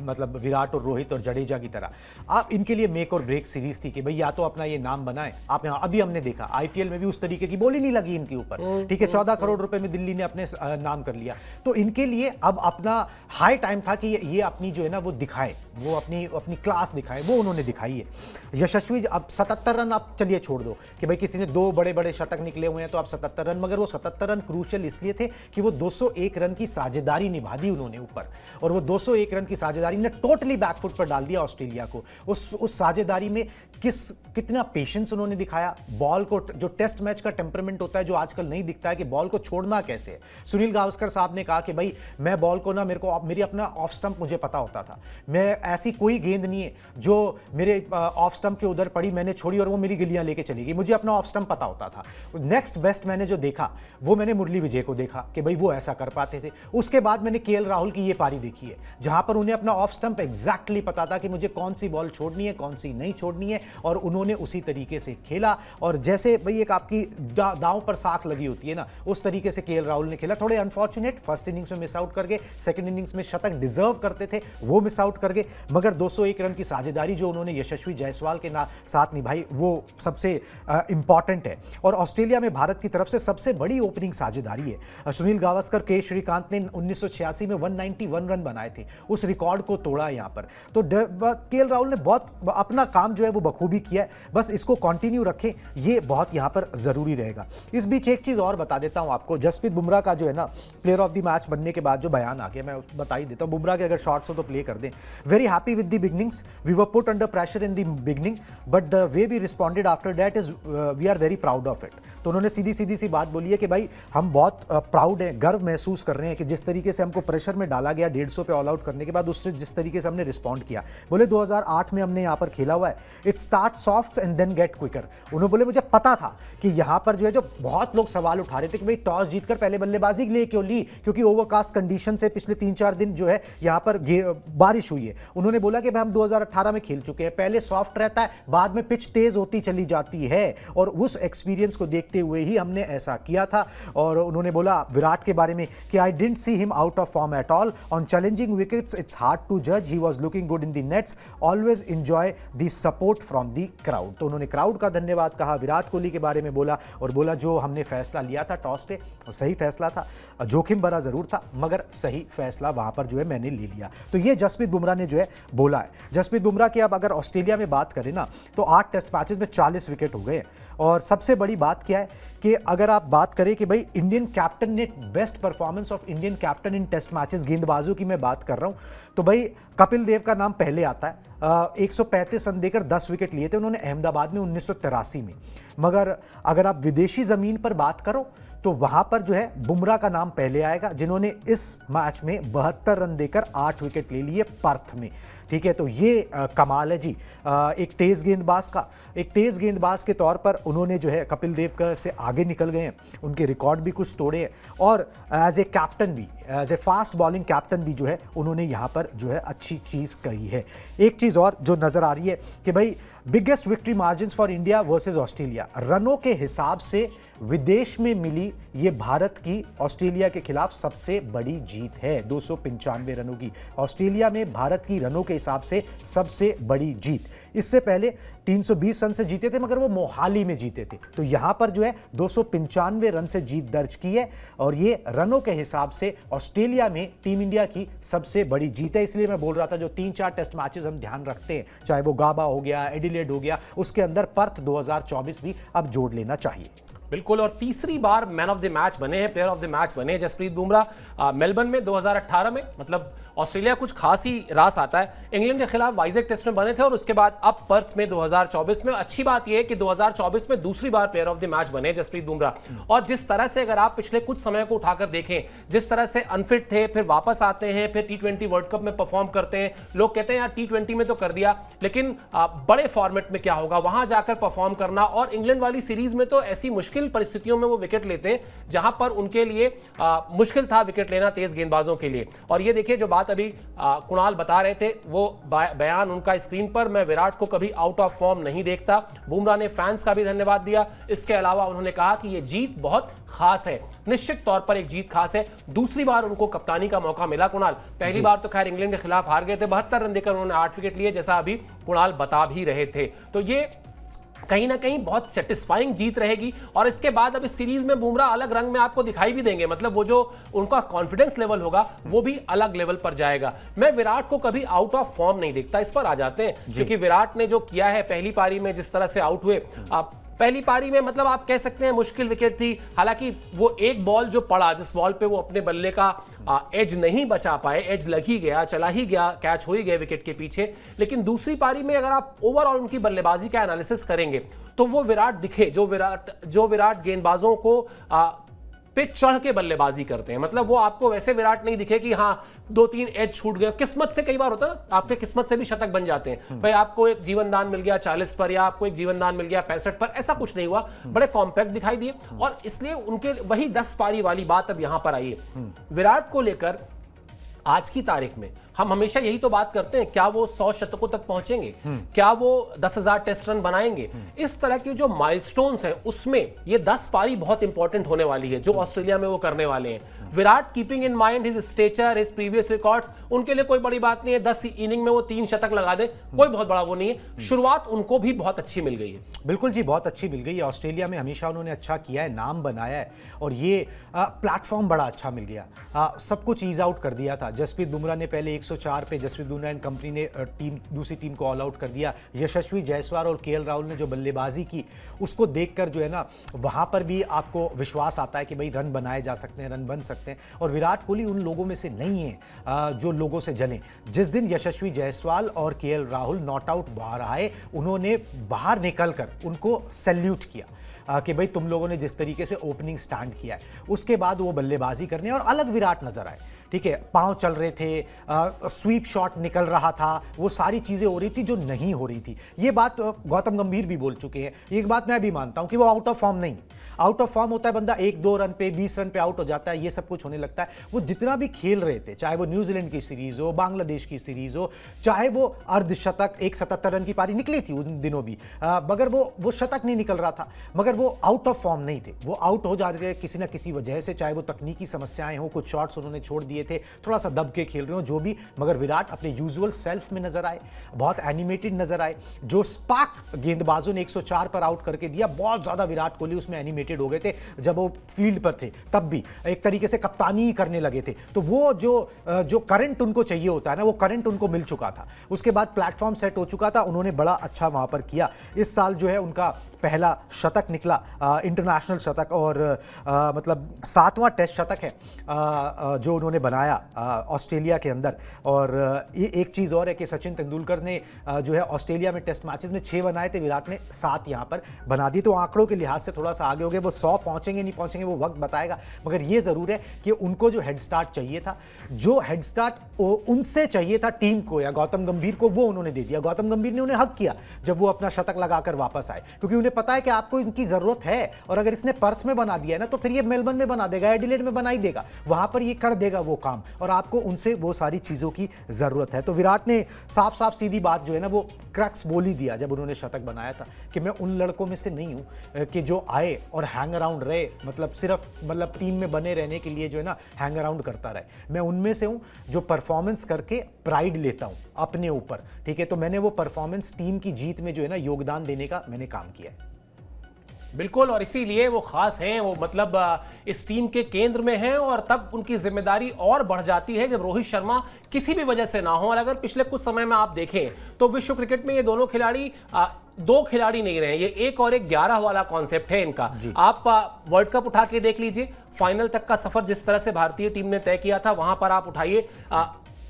मतलब विराट और रोहित और जडेजा की तरह। आप इनके लिए मेक और ब्रेक सीरीज थी कि भाई या तो अपना ये नाम बनाए आप। यहाँ अभी हमने देखा IPL में भी उस तरीके की बॉल ही नहीं लगी इनके ऊपर, ठीक है। 14 करोड़ रुपए में दिल्ली ने अपने नाम कर लिया, तो इनके लिए अब अपना हाई टाइम था कि ये अपनी जो है ना वो दिखाए, वो अपनी क्लास दिखाए, वो उन्होंने दिखाई है। यशस्वी अब 77 रन आप चलिए छोड़ दो कि भाई किसी ने 2 बड़े बड़े शतक निकले हुए हैं तो आप 77 रन, मगर वो 77 रन क्रूशियल इसलिए थे कि वो 201 रन की साझेदारी निभा दी उन्होंने ऊपर, और वो 201 रन की साझेदारी ने टोटली बैकफुट पर डाल दिया ऑस्ट्रेलिया को। उस साझेदारी में कितना पेशेंस उन्होंने दिखाया, बॉल को, जो टेस्ट मैच का टेम्परामेंट होता है जो आजकल नहीं दिखता है कि बॉल को छोड़ना कैसे है। सुनील गावस्कर साहब ने कहा कि भाई मैं बॉल को ना, मेरी अपना ऑफ स्टंप मुझे पता होता था, मैं ऐसी कोई गेंद नहीं है जो मेरे ऑफ स्टंप के उधर पड़ी मैंने छोड़ी और वो मेरी गिलियां लेके चली गई, मुझे अपना ऑफ स्टंप पता होता था। नेक्स्ट बेस्ट मैंने जो देखा वो मैंने मुरली विजय को देखा कि भाई वो ऐसा कर पाते थे। उसके बाद मैंने केएल राहुल की ये पारी देखी है जहां पर उन्हें अपना ऑफ स्टंप एग्जैक्टली पता था कि मुझे कौन सी बॉल छोड़नी है कौन सी नहीं छोड़नी है, और उन्होंने उसी तरीके से खेला। और जैसे भाई एक आपकी दांव पर साख लगी होती है ना, उस तरीके से केएल राहुल ने खेला। थोड़े अनफॉर्चुनेट फर्स्ट इनिंग्स में मिस आउट कर गए, सेकंड इनिंग्स में शतक डिजर्व करते थे वो मिस आउट कर गए, मगर 201 रन की साझेदारी जो उन्होंने यशस्वी जायसवाल के साथ निभाई वो सबसे इंपॉर्टेंट है। और ऑस्ट्रेलिया में भारत की तरफ से सबसे बड़ी ओपनिंग साझेदारी है। सुनील गावस्कर, के श्रीकांत ने 1986 में 191 रन बनाए थे, उस रिकॉर्ड को तोड़ा यहां पर। तो केएल राहुल ने बहुत अपना काम जो है वो बखूबी किया है, बस इसको कंटिन्यू रखें, ये बहुत यहां पर जरूरी रहेगा। इस बीच एक चीज और बता देता हूं आपको, जसप्रीत बुमराह का जो है ना प्लेयर ऑफ द मैच बनने के बाद जो बयान आ गया, मैं बता ही देता हूं। बुमराह के अगर शॉट्स हो तो प्ले कर दें। Very happy with the beginnings, we were put under pressure in the beginning but the way we responded after that is we are very proud of it. तो उन्होंने सीधी सी बात बोली है कि भाई हम बहुत प्राउड हैं, गर्व महसूस कर रहे हैं कि जिस तरीके से हमको प्रेशर में डाला गया 150 पे ऑल आउट करने के बाद, उससे जिस तरीके से हमने रिस्पॉन्ड किया। बोले 2008 में हमने यहाँ पर खेला हुआ है, it start soft and then get quicker. उन्होंने बोले मुझे पता था कि यहाँ पर जो है, जो बहुत लोग सवाल उठा रहे थे कि भाई टॉस जीतकर पहले बल्लेबाजी के लिए क्यों ली, क्योंकि ओवरकास्ट कंडीशन से पिछले 3-4 दिन जो है यहाँ पर बारिश हुई है उन्होंने बोला कि भाई हम 2018 में खेल चुके हैं, पहले सॉफ्ट रहता है, बाद में पिच तेज होती चली जाती है, और उस एक्सपीरियंस को देखते हुए ही हमने ऐसा किया था। और उन्होंने बोला विराट के बारे में कि I didn't see him out of form at all on challenging wickets, it's hard to जज, he was looking good in the nets, always enjoy the support from the crowd. तो उन्होंने क्राउड का धन्यवाद कहा, विराट कोहली के बारे में बोला और बोला जो हमने फैसला लिया था टॉस पे वो सही फैसला था, जोखिम भरा जरूर था मगर सही फैसला वहां पर जो है मैंने ले लिया। तो ये जसप्रीत बुमराह ने जो है बोला है। जसप्रीत बुमराह की अब अगर ऑस्ट्रेलिया में बात करें ना तो 8 टेस्ट मैचेस में 40 विकेट हो गए हैं। और सबसे बड़ी बात क्या है कि अगर आप बात करें कि भाई इंडियन कैप्टन ने best performance of Indian captain in test matches, गेंदबाजों की मैं बात कर रहा हूं तो भाई कपिल देव का नाम पहले आता है। 135 रन देकर 10 विकेट लिए थे उन्होंने अहमदाबाद में 1983 में। मगर अगर आप विदेशी जमीन पर बात करो तो वहां पर जो है बुमराह का नाम पहले आएगा, जिन्होंने इस मैच में 72 रन देकर 8 विकेट ले लिए पर्थ में। ठीक है, तो ये कमाल है जी। एक तेज गेंदबाज के तौर पर उन्होंने जो है कपिल देव का से आगे निकल गए हैं, उनके रिकॉर्ड भी कुछ तोड़े हैं और एज ए कैप्टन भी, as a fast bowling captain भी जो है उन्होंने यहाँ पर जो है अच्छी चीज़ कही है। एक चीज़ और जो नज़र आ रही है कि भाई biggest victory margins for India versus Australia, रनों के हिसाब से विदेश में मिली ये भारत की ऑस्ट्रेलिया के खिलाफ सबसे बड़ी जीत है। 295 रनों की ऑस्ट्रेलिया में भारत की रनों के हिसाब से सबसे बड़ी जीत। इससे पहले 320 रन से जीते थे मगर वो मोहाली में जीते थे, तो यहां पर जो है 295 रन से जीत दर्ज की है और ये रनों के हिसाब से ऑस्ट्रेलिया में टीम इंडिया की सबसे बड़ी जीत है। इसलिए मैं बोल रहा था जो 3-4 टेस्ट मैचेस हम ध्यान रखते हैं, चाहे वो गाबा हो गया, एडिलेड हो गया, उसके अंदर पर्थ 2024 भी अब जोड़ लेना चाहिए। बिल्कुल, और तीसरी बार मैन ऑफ द मैच बने हैं, प्लेयर ऑफ द मैच बने हैं जसप्रीत बुमराह। मेलबर्न में 2018 में, मतलब ऑस्ट्रेलिया कुछ खास ही रास आता है, इंग्लैंड के खिलाफ वाइजेक टेस्ट में बने थे और उसके बाद अब पर्थ में 2024 में। अच्छी बात यह है कि 2024 में दूसरी बार प्लेयर ऑफ द मैच बने जसप्रीत बुमराह। और जिस तरह से अगर आप पिछले कुछ समय को उठाकर देखें, जिस तरह से अनफिट थे, फिर वापस आते हैं, फिर T20 वर्ल्ड कप में परफॉर्म करते हैं। लोग कहते हैं यार T20 में तो कर दिया, लेकिन बड़े फॉर्मेट में क्या होगा, वहां जाकर परफॉर्म करना। और इंग्लैंड वाली सीरीज में तो ऐसी मुश्किल परिस्थितियों में वो विकेट लेते हैं जहां पर उनके लिए मुश्किल था विकेट लेना तेज गेंदबाजों के लिए। और ये देखिए जो बात अभी कुणाल बता रहे थे, वो बयान उनका स्क्रीन पर, मैं विराट को कभी आउट ऑफ फॉर्म नहीं देखता। बुमराह ने फैंस का भी धन्यवाद दिया। इसके अलावा उन्होंने कहा कि ये जीत बहुत खास है, निश्चित तौर पर एक जीत खास है। दूसरी बार उनको कप्तानी का मौका मिला कुणाल, पहली बार तो खैर इंग्लैंड के खिलाफ हार गए थे, 72 रन देकर उन्होंने 8 विकेट लिए, जैसा अभी कुणाल बता भी रहे थे। तो ये कहीं ना कहीं बहुत सेटिस्फाइंग जीत रहेगी। और इसके बाद अब इस सीरीज में बुमराह अलग रंग में आपको दिखाई भी देंगे, मतलब वो जो उनका कॉन्फिडेंस लेवल होगा वो भी अलग लेवल पर जाएगा। मैं विराट को कभी आउट ऑफ फॉर्म नहीं देखता, इस पर आ जाते हैं, क्योंकि विराट ने जो किया है पहली पारी में, जिस तरह से आउट हुए, पहली पारी में मतलब आप कह सकते हैं मुश्किल विकेट थी। हालांकि वो एक बॉल जो पड़ा, जिस बॉल पे वो अपने बल्ले का एज नहीं बचा पाए, एज लग ही गया, चला ही गया, कैच हो ही गया विकेट के पीछे। लेकिन दूसरी पारी में अगर आप ओवरऑल उनकी बल्लेबाजी का एनालिसिस करेंगे तो वो विराट दिखे जो विराट गेंदबाजों को पे चढ़ के बल्लेबाजी करते हैं। मतलब वो आपको वैसे विराट नहीं दिखे कि हाँ 2-3 एज छूट गए। किस्मत से कई बार होता है ना, आपके किस्मत से भी शतक बन जाते हैं। भाई आपको एक जीवन दान मिल गया 40 पर, या आपको एक जीवन दान मिल गया 65 पर, ऐसा कुछ नहीं हुआ। बड़े कॉम्पैक्ट दिखाई दिए और इसलिए उनके वही 10 पारी वाली बात अब यहां पर आई है। विराट को लेकर आज की तारीख में हम हमेशा यही तो बात करते हैं, क्या वो 100 शतकों तक पहुंचेंगे, क्या वो 10,000 टेस्ट रन बनाएंगे। इस तरह के जो माइलस्टोन्स हैं उसमें ये 10 पारी बहुत इंपॉर्टेंट होने वाली है जो ऑस्ट्रेलिया में वो करने वाले हैं। Virat keeping in mind his stature, his previous records, उनके लिए कोई बड़ी बात नहीं है। 10 इनिंग में वो 3 शतक लगा दे, कोई बहुत बड़ा वो नहीं है। शुरुआत उनको भी बहुत अच्छी मिल गई है। बिल्कुल जी, बहुत अच्छी मिल गई है। ऑस्ट्रेलिया में हमेशा उन्होंने अच्छा किया है, नाम बनाया है और ये प्लेटफॉर्म बड़ा अच्छा मिल गया। सब कुछ ईज आउट कर दिया था। जसप्रीत बुमराह ने पहले 104 पे, जसप्रीत बुमराह एंड कंपनी ने दूसरी टीम को ऑल आउट कर दिया। यशस्वी जायसवाल और केएल राहुल ने जो बल्लेबाजी की उसको देखकर जो है ना, वहां पर भी आपको विश्वास आता है कि भाई रन बनाए जा सकते हैं, रन बन सकते हैं। और विराट कोहली उन लोगों में से नहीं है जो लोगों से जले। जिस दिन यशस्वी जायसवाल और केएल राहुल नॉट आउट बाहर आए, उन्होंने बाहर निकलकर उनको सैल्यूट किया कि भाई तुम लोगों ने जिस तरीके से ओपनिंग स्टैंड किया है, उसके बाद वो बल्लेबाजी करने और अलग विराट नजर आए। ठीक है, पांव चल रहे थे, स्वीप शॉट निकल रहा था, वो सारी चीजें हो रही थी जो नहीं हो रही थी। ये बात गौतम गंभीर भी बोल चुके हैं, एक बात मैं भी मानता हूं कि वो आउट ऑफ फॉर्म नहीं। आउट ऑफ फॉर्म होता है बंदा 1-2 रन पे 20 रन पे आउट हो जाता है, ये सब कुछ होने लगता है। वो जितना भी खेल रहे थे, चाहे वो न्यूजीलैंड की सीरीज हो, बांग्लादेश की सीरीज हो, चाहे वो अर्धशतक 177 रन की पारी निकली थी उन दिनों भी, मगर वो शतक नहीं निकल रहा था, मगर वो आउट ऑफ फॉर्म नहीं थे। वो आउट हो जाते थे किसी ना किसी वजह से, चाहे वो तकनीकी समस्याएं हो, कुछ शॉट्स उन्होंने छोड़ दिए थे, थोड़ा सा दब के खेल रहे हो, जो भी, मगर विराट अपने यूजुअल सेल्फ में नजर आए, बहुत एनिमेटेड नजर आए। जो स्पार्क गेंदबाजों ने 104 पर आउट करके दिया, बहुत ज्यादा विराट कोहली उसमें एनिमेटेड हो गए थे। जब वो फील्ड पर थे तब भी एक तरीके से कप्तानी ही करने लगे थे। तो वो जो करंट उनको चाहिए होता है ना, वो करंट उनको मिल चुका था। उसके बाद प्लेटफॉर्म सेट हो चुका था, उन्होंने बड़ा अच्छा वहां पर किया। इस साल जो है उनका पहला शतक निकला, इंटरनेशनल शतक, और मतलब 7वां टेस्ट शतक है जो उन्होंने बनाया ऑस्ट्रेलिया के अंदर। और ये एक चीज़ और है कि सचिन तेंदुलकर ने जो है ऑस्ट्रेलिया में टेस्ट मैचेस में 6 बनाए थे, विराट ने 7 यहाँ पर बना दिए। तो आंकड़ों के लिहाज से थोड़ा सा आगे हो गए। वो 100 पहुंचेंगे नहीं पहुंचेंगे वो वक्त बताएगा, मगर ये ज़रूर है कि उनको जो हेड स्टार्ट चाहिए था, जो हेड स्टार्ट उनसे चाहिए था टीम को या गौतम गंभीर को, वो उन्होंने दे दिया। गौतम गंभीर ने उन्हें हक किया जब वो अपना शतक लगाकर वापस आए, क्योंकि उन्हें पता है कि आपको इनकी जरूरत है। और अगर इसने पर्थ में बना दिया है ना, तो फिर ये मेलबर्न में बना देगा, एडिलेड में बना ही देगा, वहां पर ये कर देगा वो काम, और आपको उनसे वो सारी चीजों की जरूरत है। तो विराट ने साफ साफ सीधी बात जो है ना, वो क्रक्स बोल ही दिया जब उन्होंने शतक बनाया था कि मैं उन लड़कों में से नहीं हूं कि जो आए और हैंग अराउंड रहे, मतलब सिर्फ मतलब टीम में बने रहने के लिए जो है ना हैंग अराउंड करता रहे। मैं उनमें से हूं जो परफॉर्मेंस करके प्राइड लेता हूं अपने ऊपर, ठीक है। तो मैंने वो परफॉर्मेंस टीम की जीत में जो है ना योगदान देने का मैंने काम किया है। बिल्कुल, और इसीलिए वो खास हैं, वो मतलब इस टीम के केंद्र में हैं, और तब उनकी जिम्मेदारी और बढ़ जाती है जब रोहित शर्मा किसी भी वजह से ना हो। और अगर पिछले कुछ समय में आप देखें तो विश्व क्रिकेट में ये दोनों खिलाड़ी 2 खिलाड़ी नहीं रहे, ये 1 और 11 वाला कॉन्सेप्ट है इनका। आप वर्ल्ड कप उठा के देख लीजिए, फाइनल तक का सफर जिस तरह से भारतीय टीम ने तय किया था, वहां पर आप उठाइए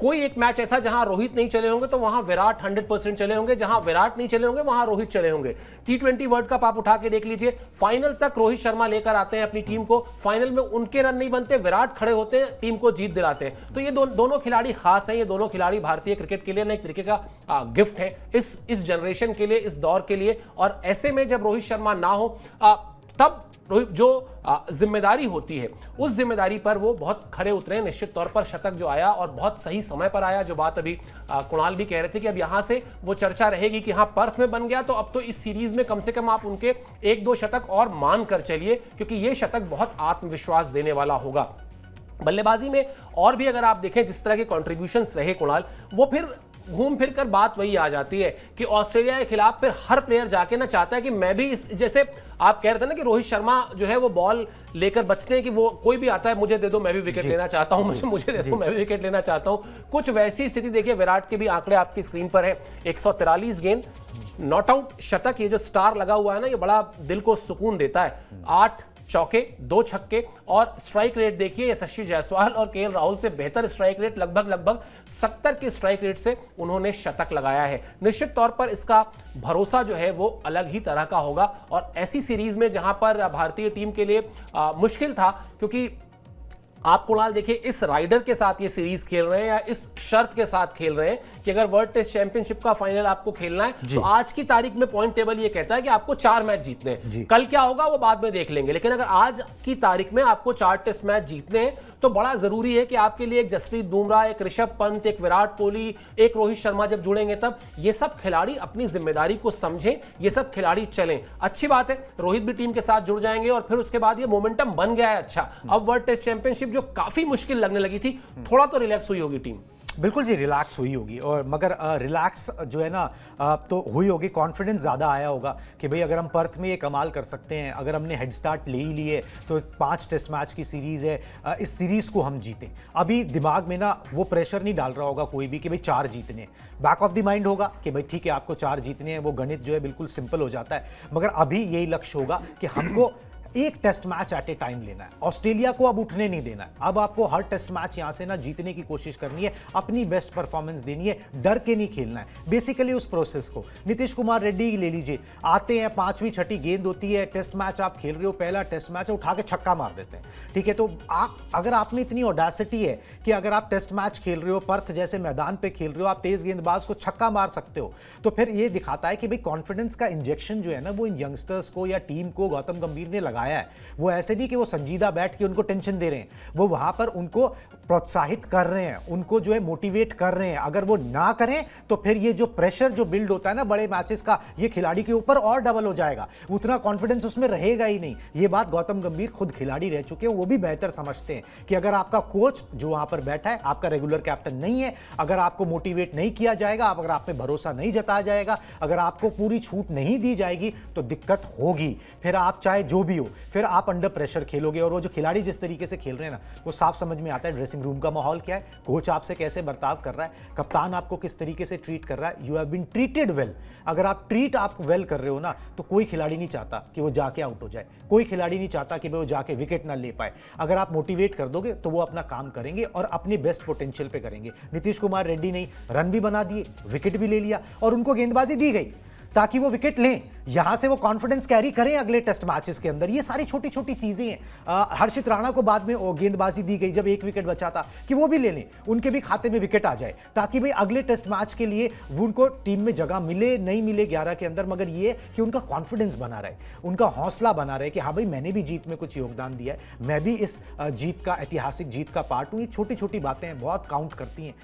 कोई एक मैच ऐसा जहां रोहित नहीं चले होंगे तो वहां विराट 100% चले होंगे, जहां विराट नहीं चले होंगे वहां रोहित चले होंगे। T20 वर्ल्ड कप आप उठा के देख लीजिए, फाइनल तक रोहित शर्मा लेकर आते हैं अपनी टीम को, फाइनल में उनके रन नहीं बनते, विराट खड़े होते हैं, टीम को जीत दिलाते हैं। तो ये दोनों खिलाड़ी खास हैं, ये दोनों खिलाड़ी भारतीय क्रिकेट के लिए ना एक तरीके का गिफ्ट है इस जनरेशन के लिए, इस दौर के लिए। और ऐसे में जब रोहित शर्मा ना हो तब रोहित जो जिम्मेदारी होती है, उस जिम्मेदारी पर वो बहुत खरे उतरे। निश्चित तौर पर शतक जो आया और बहुत सही समय पर आया, जो बात अभी कुणाल भी कह रहे थे कि अब यहां से वो चर्चा रहेगी कि हाँ पर्थ में बन गया, तो अब तो इस सीरीज में कम से कम आप उनके 1-2 शतक और मान कर चलिए, क्योंकि ये शतक बहुत आत्मविश्वास देने वाला होगा। बल्लेबाजी में और भी अगर आप देखें जिस तरह के कॉन्ट्रीब्यूशंस रहे कुणाल, वो फिर घूम फिर कर बात वही आ जाती है कि ऑस्ट्रेलिया के खिलाफ फिर हर प्लेयर जाके ना चाहता है कि मैं भी इस, जैसे आप कह रहे थे ना कि रोहित शर्मा जो है वो बॉल लेकर बचते हैं कि वो कोई भी आता है मुझे दे दो मैं भी विकेट लेना चाहता हूं, मुझे दे दो मैं भी विकेट लेना चाहता हूं। कुछ वैसी स्थिति देखिए, विराट के भी आंकड़े आपकी स्क्रीन पर है, 143 गेंद, नॉट आउट शतक, ये जो स्टार लगा हुआ है ना, ये बड़ा दिल को सुकून देता है। 8 चौके, 2 छक्के, और स्ट्राइक रेट देखिए यशस्वी जायसवाल और केएल राहुल से बेहतर स्ट्राइक रेट, लगभग 70 के स्ट्राइक रेट से उन्होंने शतक लगाया है। निश्चित तौर पर इसका भरोसा जो है वो अलग ही तरह का होगा, और ऐसी सीरीज में जहां पर भारतीय टीम के लिए मुश्किल था, क्योंकि आप कुणाल देखिए इस राइडर के साथ ये सीरीज खेल रहे हैं या इस शर्त के साथ खेल रहे हैं कि अगर वर्ल्ड टेस्ट चैंपियनशिप का फाइनल आपको खेलना है तो आज की तारीख में पॉइंट टेबल ये कहता है कि आपको 4 मैच जीतने हैं। कल क्या होगा वो बाद में देख लेंगे, लेकिन अगर आज की तारीख में आपको 4 टेस्ट मैच जीतने हैं तो बड़ा जरूरी है कि आपके लिए एक जसप्रीत बुमराह, एक ऋषभ पंत, एक विराट कोहली, एक रोहित शर्मा जब जुड़ेंगे तब ये सब खिलाड़ी अपनी जिम्मेदारी को समझें, ये सब खिलाड़ी चलें। अच्छी बात है, रोहित भी टीम के साथ जुड़ जाएंगे और फिर उसके बाद ये मोमेंटम बन गया है अच्छा। अब वर्ल्ड टेस्ट चैंपियनशिप जो काफी मुश्किल लगने लगी थी, थोड़ा तो रिलैक्स हुई होगी टीम। बिल्कुल जी, रिलैक्स हुई होगी, और मगर रिलैक्स जो है ना तो हुई होगी, कॉन्फिडेंस ज़्यादा आया होगा कि भाई अगर हम पर्थ में ये कमाल कर सकते हैं, अगर हमने हेड स्टार्ट ले ही लिए तो 5 टेस्ट मैच की सीरीज़ है, इस सीरीज़ को हम जीतें। अभी दिमाग में ना वो प्रेशर नहीं डाल रहा होगा कोई भी कि भाई 4 जीतने, बैक ऑफ द माइंड होगा कि भाई ठीक है आपको 4 जीतने हैं, वो गणित जो है बिल्कुल सिंपल हो जाता है। मगर अभी यही लक्ष्य होगा कि हमको एक test match at a time लेना है। ऑस्ट्रेलिया को अब उठने नहीं देना है। अब आपको हर टेस्ट मैच यहां से ना जीतने की कोशिश करनी है, अपनी बेस्ट परफॉर्मेंस देनी है, डर के नहीं खेलना है। बेसिकली उस प्रोसेस को नीतीश कुमार रेड्डी ले लीजिए, आते हैं 5वीं 6ठी गेंद होती है, टेस्ट मैच आप खेल रहे हो, पहला टेस्ट मैच उठा के छक्का मार देते हैं। ठीक है, तो अगर आप में इतनी ऑडेसिटी है कि अगर आप टेस्ट मैच खेल रहे हो, पर्थ जैसे मैदान पे खेल रहे हो, आप तेज गेंदबाज को छक्का मार सकते हो, तो फिर ये दिखाता है कि भाई कॉन्फिडेंस का इंजेक्शन जो है ना वो इन यंगस्टर्स को या टीम को गौतम गंभीर ने लगाया है। वो ऐसे नहीं कि वो संजीदा बैठ के उनको टेंशन दे रहे हैं, वो वहां पर उनको प्रोत्साहित कर रहे हैं, उनको जो है मोटिवेट कर रहे हैं। अगर वो ना करें तो फिर ये जो प्रेशर जो बिल्ड होता है ना बड़े मैचेस का, ये खिलाड़ी के ऊपर और डबल हो जाएगा, उतना कॉन्फिडेंस उसमें रहेगा ही नहीं। ये बात गौतम गंभीर खुद खिलाड़ी रह चुके हैं, वो भी बेहतर समझते हैं कि अगर आपका कोच जो वहां पर बैठा है आपका रेगुलर कैप्टन नहीं है, अगर आपको मोटिवेट नहीं किया जाएगा, अगर आप पे भरोसा नहीं जताया जाएगा, अगर आपको पूरी छूट नहीं दी जाएगी तो दिक्कत होगी। फिर आप चाहे जो भी हो, फिर आप अंडर प्रेशर खेलोगे। और वो जो खिलाड़ी जिस तरीके से खेल रहे हैं ना, वो साफ समझ में आता है ड्रेसिंग रूम का माहौल क्या है, कोच आपसे कैसे बर्ताव कर रहा है, कप्तान आपको किस तरीके से ट्रीट कर रहा है। You have been treated well. अगर आप वेल कर रहे हो ना, तो कोई खिलाड़ी नहीं चाहता कि वो जाके आउट हो जाए, कोई खिलाड़ी नहीं चाहता कि वो जाके विकेट ना ले पाए। अगर आप मोटिवेट कर दोगे तो वो अपना काम करेंगे और अपने बेस्ट पोटेंशियल पे करेंगे। नीतीश कुमार रेड्डी ने रन भी बना दिए, विकेट भी ले लिया और उनको गेंदबाजी दी गई ताकि वो विकेट लें, यहां से वो कॉन्फिडेंस कैरी करें अगले टेस्ट मैचेस के अंदर। ये सारी छोटी छोटी चीजें हैं। हर्षित राणा को बाद में गेंदबाजी दी गई जब 1 विकेट बचा था कि वो भी ले लें, उनके भी खाते में विकेट आ जाए ताकि भाई अगले टेस्ट मैच के लिए उनको टीम में जगह मिले नहीं मिले 11 के अंदर, मगर ये कि उनका कॉन्फिडेंस बना रहे, उनका हौसला बना रहे कि हाँ भाई मैंने भी जीत में कुछ योगदान दिया है, मैं भी इस जीत का, ऐतिहासिक जीत का पार्ट हूँ। ये छोटी छोटी बातें बहुत काउंट करती हैं।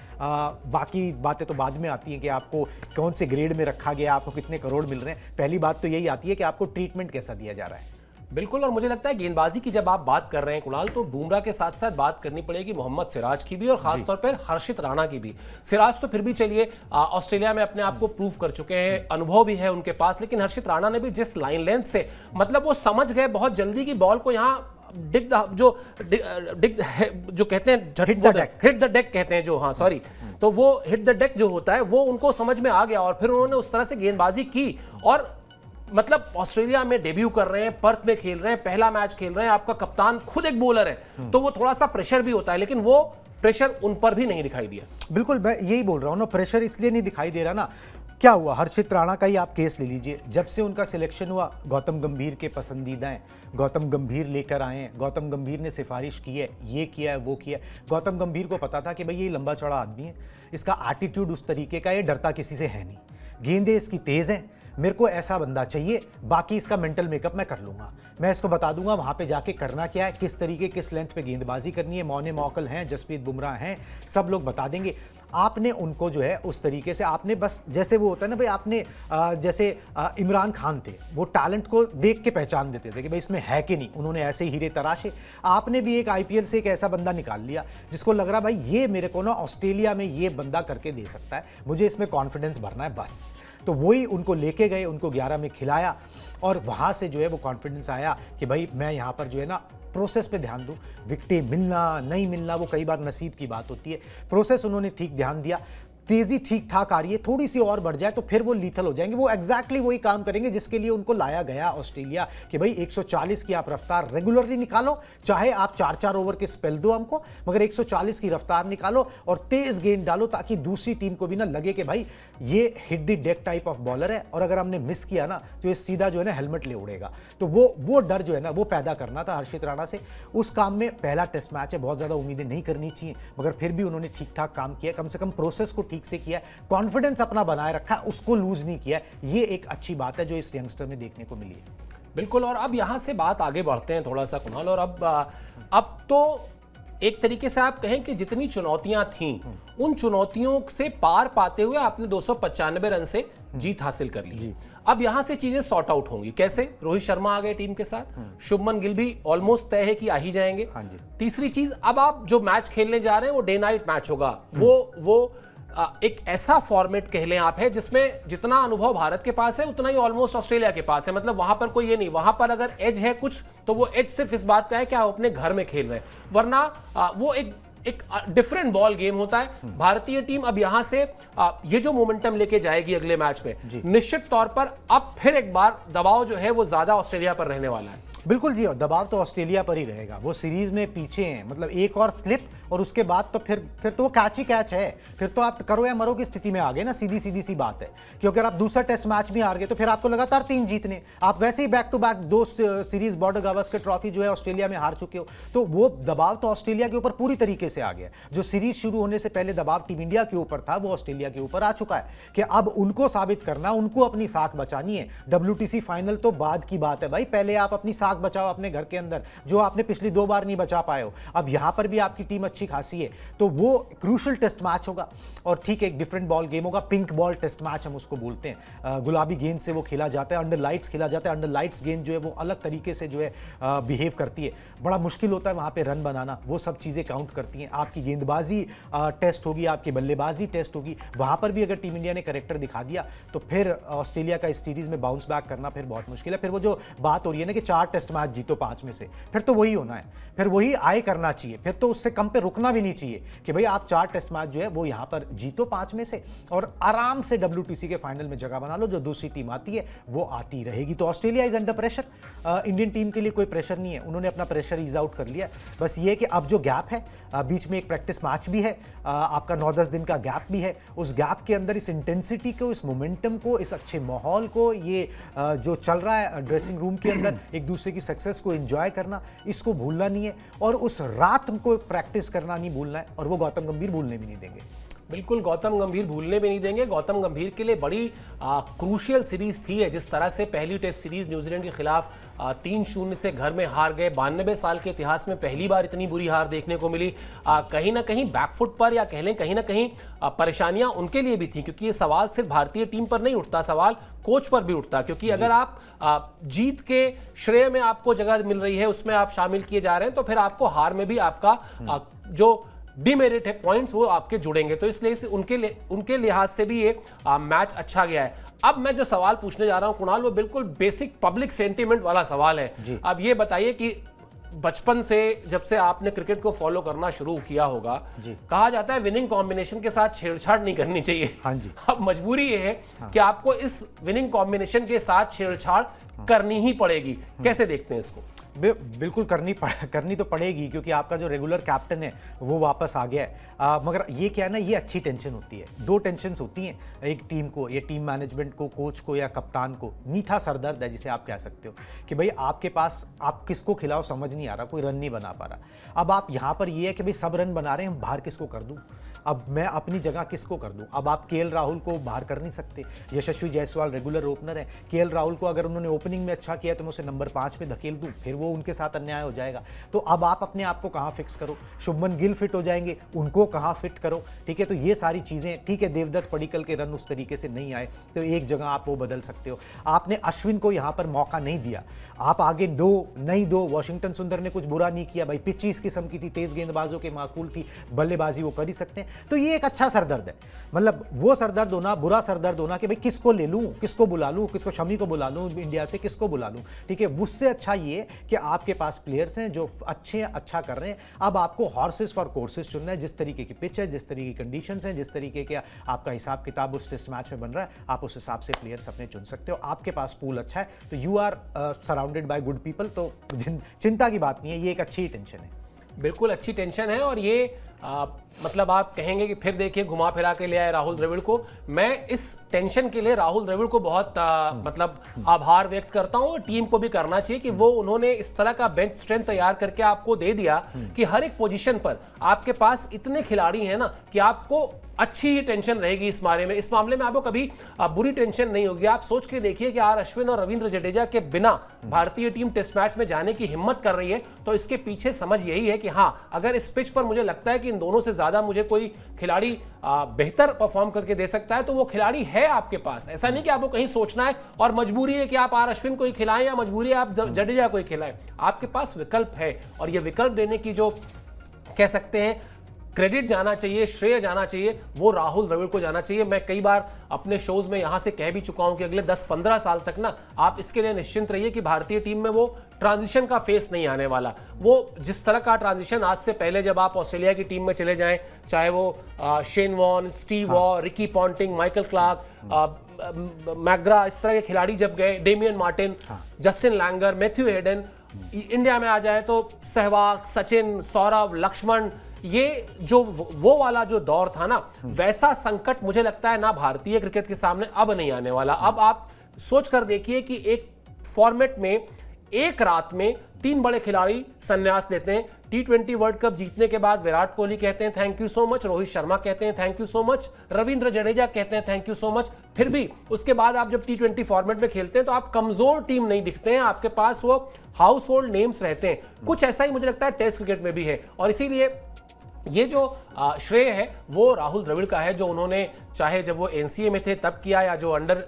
बाकी बातें तो बाद में आती हैं कि आपको कौन से ग्रेड में रखा गया, आपको कितने करोड़ मिल रहे हैं। पहली बात तो यही आती है कि आपको ट्रीटमेंट कैसा दिया जा रहा है। बिल्कुल, और मुझे लगता है गेंदबाजी की जब आप बात कर रहे हैं कुणाल, तो बुमराह के साथ साथ बात करनी पड़ेगी मोहम्मद सिराज की भी और खासतौर पर हर्षित राणा की भी। सिराज तो फिर भी चलिए ऑस्ट्रेलिया में अपने आप को प्रूव कर चुके हैं, अनुभव भी है उनके पास, लेकिन हर्षित राणा ने भी जिस लाइन लेंथ से, मतलब वो समझ गए बहुत जल्दी की बॉल को यहाँ जो कहते हैं हिट द डेक कहते हैं जो, हाँ सॉरी, तो वो हिट द डेक जो होता है वो उनको समझ में आ गया और फिर उन्होंने उस तरह से गेंदबाजी की। और मतलब ऑस्ट्रेलिया में डेब्यू कर रहे हैं, पर्थ में खेल रहे हैं, पहला मैच खेल रहे हैं, आपका कप्तान खुद एक बॉलर है, तो वो थोड़ा सा प्रेशर भी होता है, लेकिन वो प्रेशर उन पर भी नहीं दिखाई दिया। बिल्कुल, मैं यही बोल रहा हूं ना, प्रेशर इसलिए नहीं दिखाई दे रहा ना। क्या हुआ, हर्षित राणा का ही आप केस ले लीजिए, जब से उनका सिलेक्शन हुआ गौतम गंभीर के पसंदीदा हैं, गौतम गंभीर लेकर आए हैं, गौतम गंभीर ने सिफारिश की है, ये किया है वो किया है। गौतम गंभीर को पता था कि भाई ये लंबा चौड़ा आदमी है, इसका एटीट्यूड उस तरीके का, ये डरता किसी से है नहीं, गेंदें इसकी तेज हैं, मेरे को ऐसा बंदा चाहिए, बाकी इसका मेंटल मेकअप मैं कर लूंगा, मैं इसको बता दूंगा वहां पे जाके करना क्या है, किस तरीके किस लेंथ पे गेंदबाजी करनी है। मौने मौकल हैं, जसप्रीत बुमराह हैं, सब लोग बता देंगे। आपने उनको जो है उस तरीके से, आपने बस जैसे वो होता है ना भाई, आपने जैसे इमरान खान थे, वो टैलेंट को देख के पहचान देते थे कि भाई इसमें है कि नहीं, उन्होंने ऐसे ही हीरे तराशे। आपने भी एक आईपीएल से एक ऐसा बंदा निकाल लिया जिसको लग रहा भाई ये मेरे को ना ऑस्ट्रेलिया में ये बंदा करके दे सकता है, मुझे इसमें कॉन्फिडेंस भरना है बस। तो वही उनको लेके गए, उनको 11 में खिलाया और वहां से जो है वो कॉन्फिडेंस आया कि भाई मैं यहाँ पर जो है ना प्रोसेस पे ध्यान दूं, विकेटें मिलना नहीं मिलना वो कई बार नसीब की बात होती है। प्रोसेस उन्होंने ठीक ध्यान दिया, तेजी ठीक ठाक आ रही है, थोड़ी सी और बढ़ जाए तो फिर वो लीथल हो जाएंगे। वो एग्जैक्टली वही काम करेंगे जिसके लिए उनको लाया गया ऑस्ट्रेलिया, कि भाई 140 की आप रफ्तार रेगुलरली निकालो, चाहे आप 4-4 ओवर के स्पेल दो हमको, मगर 140 की रफ्तार निकालो और तेज गेंद डालो ताकि दूसरी टीम को भी ना लगे कि भाई ये hit the deck type of bowler है और अगर हमने मिस किया ना तो ये सीधा जो है ना हेलमेट ले उड़ेगा। तो वो डर जो है ना वो पैदा करना था हर्षित राणा से। उस काम में पहला टेस्ट मैच है, बहुत ज्यादा उम्मीदें नहीं करनी चाहिए, मगर फिर भी उन्होंने ठीक ठाक काम किया, कम से कम प्रोसेस को ठीक से किया, कॉन्फिडेंस अपना बनाए रखा, उसको लूज नहीं किया। ये एक अच्छी बात है जो इस यंगस्टर में देखने को मिली है। बिल्कुल, और अब यहां से बात आगे बढ़ते हैं थोड़ा सा कुणाल, और अब तो एक तरीके से आप कहें कि जितनी चुनौतियां थीं उन चुनौतियों से पार पाते हुए आपने 295 रन से जीत हासिल कर ली। अब यहां से चीजें सॉर्ट आउट होंगी कैसे? रोहित शर्मा आ गए टीम के साथ, शुभमन गिल भी ऑलमोस्ट तय है कि आ ही जाएंगे। तीसरी चीज, अब आप जो मैच खेलने जा रहे हैं वो डे नाइट मैच होगा, वो एक ऐसा फॉर्मेट कह लें आप है जिसमें जितना अनुभव भारत के पास है उतना ही ऑलमोस्ट ऑस्ट्रेलिया के पास है। मतलब वहां पर कोई ये नहीं, वहां पर अगर एज है कुछ तो वो एज सिर्फ इस बात का है कि आप अपने घर में खेल रहे हैं, वरना वो एक डिफरेंट बॉल गेम होता है। भारतीय टीम अब यहां से ये जो मोमेंटम लेके जाएगी अगले मैच में, निश्चित तौर पर अब फिर एक बार दबाव जो है वो ज्यादा ऑस्ट्रेलिया पर रहने वाला है। बिल्कुल जी, और दबाव तो ऑस्ट्रेलिया पर ही रहेगा। वो सीरीज में पीछे हैं, मतलब एक और स्लिप और उसके बाद तो फिर तो वो कैच ही कैच है। फिर तो आप करो या मरो की स्थिति में आ गए ना, सीधी सीधी सी बात है। क्योंकि अगर आप दूसरा टेस्ट मैच भी हार गए तो फिर आपको लगातार 3 जीतने, आप वैसे ही back to back 2 series Border Gavaskar trophy जो है ऑस्ट्रेलिया में हार चुके हो। तो वो दबाव तो ऑस्ट्रेलिया के ऊपर पूरी तरीके से आ गया। जो सीरीज शुरू होने से पहले दबाव टीम इंडिया के ऊपर था वो ऑस्ट्रेलिया के ऊपर आ चुका है कि अब उनको साबित करना, उनको अपनी साख बचानी है। WTC फाइनल तो बाद की बात है भाई, पहले आप अपनी साख बचाओ अपने घर के अंदर, जो आपने पिछली 2 बार नहीं बचा पाए हो। अब यहां पर भी आपकी टीम अच्छी खासी है, तो वो क्रूशल टेस्ट मैच होगा। और ठीक है, एक डिफरेंट बॉल गेम होगा, पिंक बॉल टेस्ट मैच हम उसको बोलते हैं। गुलाबी गेंद से वो खेला जाता है, अंडर लाइट्स खेला जाता है। अंडर लाइट्स गेंद जो है वो अलग तरीके से जो है बिहेव करती है, बड़ा मुश्किल होता है वहां पे रन बनाना। वो सब चीजें काउंट करती हैं। आपकी गेंदबाजी टेस्ट होगी, आपकी बल्लेबाजी टेस्ट होगी। वहां पर भी अगर टीम इंडिया ने करेक्टर दिखा दिया तो फिर ऑस्ट्रेलिया का इस सीरीज में बाउंस बैक करना फिर बहुत मुश्किल है। फिर वो जो बात हो रही है ना कि 4 टेस्ट मैच जीतो 5 में से, फिर तो वही होना है, फिर वही आए करना चाहिए। फिर तो उससे कम पे रुकना भी नहीं चाहिए कि भाई आप 4 टेस्ट मैच जो है वो यहां पर जीतो 5 में से और आराम से WTC के फाइनल में जगह बना लो। जो दूसरी टीम आती है वो आती रहेगी। तो Australia is under pressure. Indian team के लिए कोई प्रेशर नहीं है, उन्होंने अपना प्रेशर ईज आउट कर लिया। बस ये कि अब जो गैप है, बीच में एक प्रैक्टिस मैच भी है, आपका 9-10 दिन का गैप भी है। उस गैप के अंदर इस इंटेंसिटी को, इस मोमेंटम को, इस अच्छे माहौल को, ये जो चल रहा है ड्रेसिंग रूम के अंदर, एक दूसरे की सक्सेस को एंजॉय करना, इसको भूलना नहीं है। और उस रात को प्रैक्टिस करना नहीं भूलना है। और वो गौतम गंभीर भूलने भी नहीं देंगे। बिल्कुल, गौतम गंभीर भूलने भी नहीं देंगे। गौतम गंभीर के लिए बड़ी क्रूशियल सीरीज थी है। जिस तरह से पहली टेस्ट सीरीज न्यूजीलैंड के खिलाफ 3-0 से घर में हार गए, 92 साल के इतिहास में पहली बार इतनी बुरी हार देखने को मिली। कहीं ना कहीं बैकफुट पर, या कह लें कहीं ना कहीं परेशानियां उनके लिए भी थी, क्योंकि ये सवाल सिर्फ भारतीय टीम पर नहीं उठता, सवाल कोच पर भी उठता। क्योंकि अगर आप जीत के श्रेय में आपको जगह मिल रही है, उसमें आप शामिल किए जा रहे हैं, तो फिर आपको हार में भी आपका जो डिमेरिट है, पॉइंट्स, वो आपके जुड़ेंगे। तो इसलिए उनके लिहाज से भी ये मैच अच्छा गया है। अब मैं जो सवाल पूछने जा रहा हूं कुणाल, वो बिल्कुल बेसिक पब्लिक सेंटीमेंट वाला सवाल है। अब ये बताइए कि बचपन से जब से आपने क्रिकेट को फॉलो करना शुरू किया होगा, कहा जाता है विनिंग कॉम्बिनेशन के साथ छेड़छाड़ नहीं करनी चाहिए। हाँ जी। अब मजबूरी ये है कि आपको इस विनिंग कॉम्बिनेशन के साथ छेड़छाड़ करनी ही पड़ेगी। कैसे देखते हैं इसको? बिल्कुल करनी तो पड़ेगी, क्योंकि आपका जो रेगुलर कैप्टन है वो वापस आ गया है। मगर ये क्या है ना, ये अच्छी टेंशन होती है। 2 टेंशन्स होती हैं एक टीम को, ये टीम मैनेजमेंट को, कोच को या कप्तान को। मीठा सरदर्द है जिसे आप कह सकते हो कि भाई आपके पास आप किसको खिलाओ समझ नहीं आ रहा, कोई रन नहीं बना पा रहा। अब आप यहाँ पर ये है कि भाई सब रन बना रहे हैं, बाहर किसको कर दूँ, अब मैं अपनी जगह किसको कर दूं। अब आप KL राहुल को बाहर कर नहीं सकते। यशस्वी जायसवाल रेगुलर ओपनर है। KL राहुल को अगर उन्होंने ओपनिंग में अच्छा किया तो मैं उसे नंबर 5 पे धकेल दूं, फिर वो उनके साथ अन्याय हो जाएगा। तो अब आप अपने आप को कहां फिक्स करो। शुभमन गिल फिट हो जाएंगे, उनको कहां फिट करो। ठीक है, तो ये सारी चीजें, ठीक है, देवदत्त पडिक्कल के रन उस तरीके से नहीं आए तो एक जगह आप वो बदल सकते हो। आपने अश्विन को यहां पर मौका नहीं दिया, आप आगे दो। वॉशिंगटन सुंदर ने कुछ बुरा नहीं किया भाई, पिच इस किस्म की थी, तेज गेंदबाजों के माकूल थी, बल्लेबाजी वो कर ही सकते हैं। तो ये एक अच्छा सरदर्द है, मतलब वो सरदर्द होना, बुरा सरदर्द होना कि भाई किसको ले लूं, किसको बुला लूं, किसको शमी को बुला लूं, इंडिया से किसको बुला लूं। ठीक है, उससे अच्छा ये कि आपके पास प्लेयर्स हैं जो अच्छा कर रहे हैं। अब आपको हॉर्सेस फॉर कोर्सेस चुनना है। जिस तरीके की पिच है, जिस तरीके की कंडीशंस हैं, जिस तरीके का आपका हिसाब किताब उस टेस्ट मैच में बन रहा है, आप उस हिसाब से प्लेयर्स अपने चुन सकते हो। आपके पास पूल अच्छा है तो you are surrounded by good people, तो चिंता की बात नहीं है। ये एक अच्छी टेंशन है, बिल्कुल अच्छी टेंशन है। और ये मतलब आप कहेंगे कि फिर देखिए घुमा फिरा के ले आए राहुल द्रविड़ को। मैं इस टेंशन के लिए राहुल द्रविड़ को बहुत मतलब आभार व्यक्त करता हूं। टीम को भी करना चाहिए कि वो उन्होंने इस तरह का बेंच स्ट्रेंथ तैयार करके आपको दे दिया कि हर एक पोजीशन पर आपके पास इतने खिलाड़ी हैं ना कि आपको अच्छी ही टेंशन रहेगी इस बारे में। इस मामले में आपको कभी बुरी टेंशन नहीं होगी। आप सोच के देखिए कि आर अश्विन और रविंद्र जडेजा के बिना भारतीय टीम टेस्ट मैच में जाने की हिम्मत कर रही है, तो इसके पीछे समझ यही है कि हाँ, अगर इस पिच पर मुझे लगता है कि इन दोनों से ज्यादा मुझे कोई खिलाड़ी बेहतर परफॉर्म करके दे सकता है, तो वो खिलाड़ी है आपके पास। ऐसा नहीं कि आपको कहीं सोचना है और मजबूरी है कि आप आर अश्विन को ही खिलाएं या मजबूरी है आप जडेजा को ही खिलाएं। आपके पास विकल्प है और ये विकल्प देने की जो कह सकते हैं क्रेडिट जाना चाहिए, श्रेय जाना चाहिए, वो राहुल द्रविड़ को जाना चाहिए। मैं कई बार अपने शोज में यहां से कह भी चुका हूं कि अगले 10-15 साल तक ना आप इसके लिए निश्चिंत रहिए कि भारतीय टीम में वो ट्रांजिशन का फेस नहीं आने वाला। वो जिस तरह का ट्रांजिशन आज से पहले जब आप ऑस्ट्रेलिया की टीम में चले जाएं, चाहे वो Shane Warne, Steve Waugh, Ricky Ponting, Michael Clarke, McGrath, इस तरह के खिलाड़ी जब गए, Damien Martyn, Justin Langer, Matthew Hayden, India में आ जाए तो सहवाग, सचिन, सौरव, लक्ष्मण, ये जो वो वाला जो दौर था ना, वैसा संकट मुझे लगता है ना भारतीय क्रिकेट के सामने अब नहीं आने वाला। अब आप सोच कर देखिए कि एक फॉर्मेट में एक रात में 3 बड़े खिलाड़ी संन्यास लेते हैं। T20 वर्ल्ड कप जीतने के बाद विराट कोहली कहते हैं thank you so much, Rohit Sharma कहते हैं thank you so much, Ravindra Jadeja कहते हैं थैंक यू सो मच। फिर भी उसके बाद आप जब T20 फॉर्मेट में खेलते हैं तो आप कमजोर टीम नहीं दिखते हैं, आपके पास वो हाउस होल्ड नेम्स रहते हैं। कुछ ऐसा ही मुझे लगता है टेस्ट क्रिकेट में भी है, और इसीलिए ये जो श्रेय है वो राहुल द्रविड़ का है, जो उन्होंने चाहे जब वो NCA में थे तब किया, या जो अंडर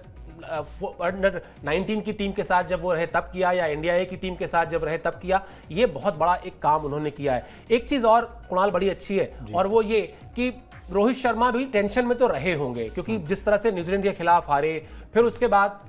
19 की टीम के साथ जब वो रहे तब किया, या इंडिया ए की टीम के साथ जब रहे तब किया। ये बहुत बड़ा एक काम उन्होंने किया है। एक चीज और कुणाल बड़ी अच्छी है, और वो ये कि रोहित शर्मा भी टेंशन में तो रहे होंगे, क्योंकि जिस तरह से न्यूजीलैंड के खिलाफ हारे, फिर उसके बाद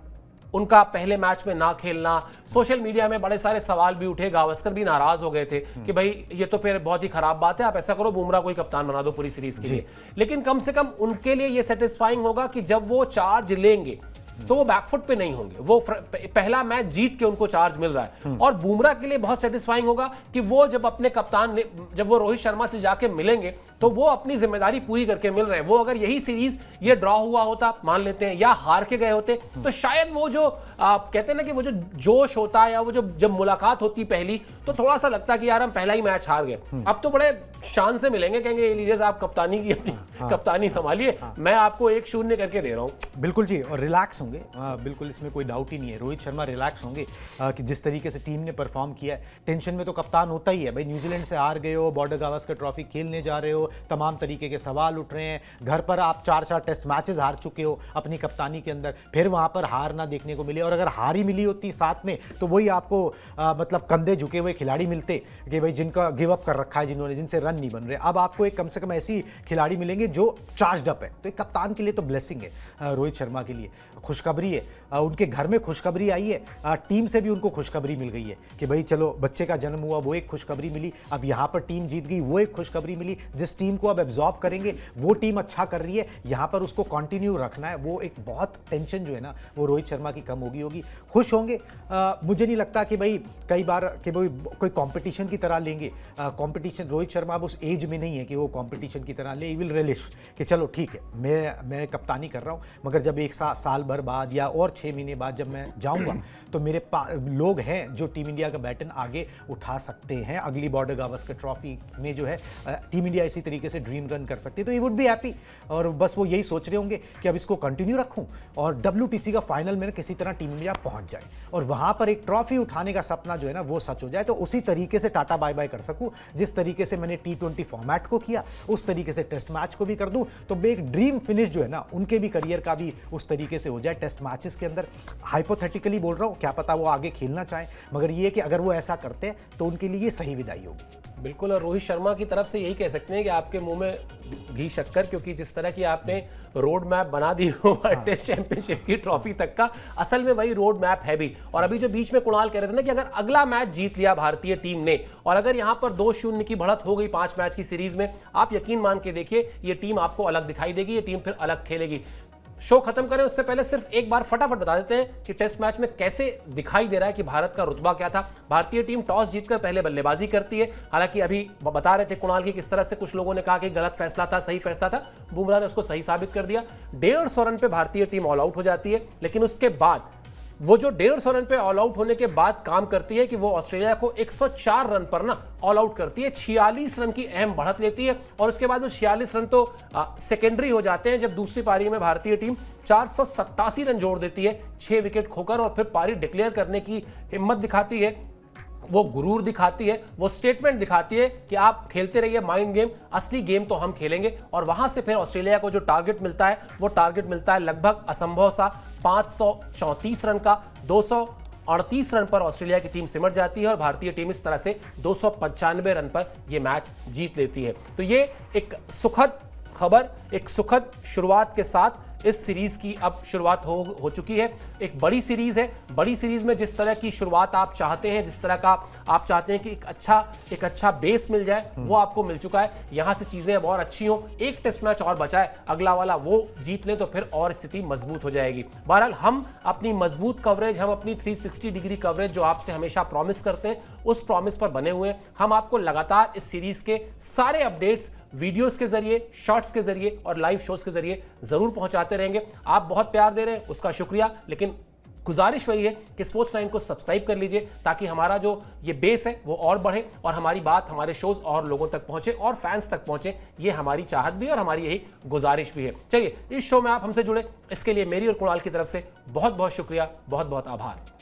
उनका पहले मैच में ना खेलना, सोशल मीडिया में बड़े सारे सवाल भी उठे, गावस्कर भी नाराज हो गए थे कि भाई ये तो फिर बहुत ही खराब बात है, आप ऐसा करो बुमराह को ही कप्तान बना दो पूरी सीरीज के लिए। लेकिन कम से कम उनके लिए ये सेटिस्फाइंग होगा कि जब वो चार्ज लेंगे तो वो बैकफुट पे नहीं होंगे, वो पहला मैच जीत के उनको चार्ज मिल रहा है। और बुमराह के लिए बहुत सेटिस्फाइंग होगा कि वो जब अपने कप्तान ने, जब वो रोहित शर्मा से जाके मिलेंगे तो वो अपनी जिम्मेदारी पूरी करके मिल रहे हैं। वो अगर यही सीरीज ये ड्रॉ हुआ होता मान लेते हैं, या हार के गए होते, तो शायद वो जो कहते हैं ना कि वो जो जोश होता है, या वो जो जब मुलाकात होती पहली, तो थोड़ा सा लगता कि यार हम पहला ही मैच हार गए। अब तो बड़े शान से मिलेंगे, कहेंगे लीजिए साहब कप्तानी की अपनी कप्तानी संभालिए, मैं आपको 1-0 करके दे रहा हूं। बिल्कुल जी, और रिलैक्स होंगे, बिल्कुल इसमें कोई डाउट ही नहीं है। रोहित शर्मा रिलैक्स होंगे कि जिस तरीके से टीम ने परफॉर्म किया है। टेंशन में तो कप्तान होता ही है भाई, न्यूजीलैंड से हार गए हो, बॉर्डर गावस्कर ट्रॉफी खेलने जा रहे हो, तमाम तरीके के सवाल उठ रहे हैं, घर पर आप 4 टेस्ट मैचेस हार चुके हो अपनी कप्तानी के अंदर, फिर वहां पर हार ना देखने को मिले, और अगर हार ही मिली होती साथ में तो वही आपको मतलब कंधे झुके हुए खिलाड़ी मिलते कि भाई जिनका गिव अप कर रखा है, जिनसे रन नहीं बन रहे। अब आपको एक कम से कम ऐसी खिलाड़ी मिलेंगे जो चार्ज अप है, तो एक कप्तान के लिए तो ब्लेसिंग है, रोहित शर्मा के लिए खुशखबरी है। उनके घर में खुशखबरी आई है, टीम से भी उनको खुशखबरी मिल गई है कि भाई चलो बच्चे का जन्म हुआ, वो एक खुशखबरी मिली, अब यहाँ पर टीम जीत गई, वो एक खुशखबरी मिली। जिस टीम को अब एब्जॉर्ब करेंगे वो टीम अच्छा कर रही है, यहाँ पर उसको कंटिन्यू रखना है, वो एक बहुत टेंशन जो है ना वो रोहित शर्मा की कम होगी। खुश होंगे। मुझे नहीं लगता कि भाई कई बार कि भाई कोई कंपटीशन की तरह लेंगे। कंपटीशन, रोहित शर्मा अब उस एज में नहीं है कि वो कंपटीशन की तरह ले। ही विल रिलिश कि चलो ठीक है, मैं कप्तानी कर रहा हूँ, मगर जब एक साल भर बाद या और 6 महीने बाद जब मैं जाऊँगा तो मेरे लोग हैं जो टीम इंडिया का बैटन आगे उठा सकते हैं। अगली बॉर्डर गावस्कर ट्रॉफी में जो है टीम इंडिया इसी तरीके से ड्रीम रन कर सकती है, तो ये वुड बी हैप्पी। और बस वो यही सोच रहे होंगे कि अब इसको कंटिन्यू रखूं और WTC का फाइनल में किसी तरह टीम इंडिया पहुंच जाए और वहां पर एक ट्रॉफी उठाने का सपना जो है ना वो सच हो जाए, तो उसी तरीके से टाटा बाय बाय कर सकूं। जिस तरीके से मैंने T20 फॉर्मेट को किया उस तरीके से टेस्ट मैच को भी कर दूं, तो एक ड्रीम फिनिश जो है ना उनके भी करियर का भी उस तरीके से हो जाए टेस्ट मैचेस के अंदर। हाइपोथेटिकली बोल रहा हूं, क्या पता वो आगे खेलना चाहें, मगर ये कि अगर वो ऐसा करते हैं तो उनके लिए ये सही विदाई होगी। बिल्कुल, और रोहित शर्मा की तरफ से यही कह सकते हैं कि आपके मुंह में घी शक्कर, क्योंकि जिस तरह की आपने रोड मैप बना दी हो टेस्ट चैंपियनशिप की ट्रॉफी तक का, असल में वही रोड मैप है भी। और अभी जो बीच में कुणाल कह रहे थे ना कि अगर अगला मैच जीत लिया भारतीय टीम ने और अगर यहां पर 2-0 की बढ़त हो गई 5 मैच की सीरीज में, आप यकीन मान के देखिए ये टीम आपको अलग दिखाई देगी, ये टीम फिर अलग खेलेगी। शो खत्म करें उससे पहले सिर्फ एक बार फटाफट बता देते हैं कि टेस्ट मैच में कैसे दिखाई दे रहा है कि भारत का रुतबा क्या था। भारतीय टीम टॉस जीतकर पहले बल्लेबाजी करती है। हालांकि अभी बता रहे थे कुणाल की किस तरह से कुछ लोगों ने कहा कि गलत फैसला था, सही फैसला था, बुमराह ने उसको सही साबित कर दिया। 150 रन पे भारतीय टीम ऑल आउट हो जाती है, लेकिन उसके बाद वो जो 150 रन पे ऑल आउट होने के बाद काम करती है कि वो ऑस्ट्रेलिया को 104 रन पर ना ऑल आउट करती है, 46 रन की अहम बढ़त लेती है। और उसके बाद वो 46 रन तो सेकेंडरी हो जाते हैं जब दूसरी पारी में भारतीय टीम 487 रन जोड़ देती है 6 विकेट खोकर, और फिर पारी डिक्लेयर करने की हिम्मत दिखाती है, वो गुरूर दिखाती है, वो स्टेटमेंट दिखाती है कि आप खेलते रहिए माइंड गेम, असली गेम तो हम खेलेंगे। और वहां से फिर ऑस्ट्रेलिया को जो टारगेट मिलता है वो टारगेट मिलता है लगभग असंभव सा 534 रन का। 238 रन पर ऑस्ट्रेलिया की टीम सिमट जाती है और भारतीय टीम इस तरह से 295 रन पर यह मैच जीत लेती है। तो ये एक सुखद खबर, एक सुखद शुरुआत के साथ इस सीरीज की अब शुरुआत हो चुकी है। एक बड़ी सीरीज है, बड़ी सीरीज में जिस तरह की शुरुआत आप चाहते हैं, जिस तरह का आप चाहते हैं कि एक अच्छा बेस मिल जाए, वो आपको मिल चुका है। यहां से चीजें अब और अच्छी हो, एक टेस्ट मैच और बचा है, अगला वाला वो जीत ले तो फिर और स्थिति मजबूत हो जाएगी। बहरहाल हम अपनी मजबूत कवरेज, हम अपनी 360 डिग्री कवरेज जो आपसे हमेशा प्रॉमिस करते हैं, उस प्रॉमिस पर बने हुए हैं। हम आपको लगातार इस सीरीज के सारे अपडेट्स वीडियोस के जरिए, शॉर्ट्स के जरिए और लाइव शोज के जरिए जरूर पहुंचाते रहेंगे। आप बहुत प्यार दे रहे हैं, उसका शुक्रिया, लेकिन गुजारिश वही है कि स्पोर्ट्स टाइम को सब्सक्राइब कर लीजिए ताकि हमारा जो ये बेस है वो और बढ़े और हमारी बात, हमारे शोज और लोगों तक पहुंचे और फैंस तक पहुंचे। ये हमारी चाहत भी है और हमारी यही गुजारिश भी है। चलिए, इस शो में आप हमसे जुड़े, इसके लिए मेरी और कुणाल की तरफ से बहुत बहुत शुक्रिया, बहुत बहुत आभार।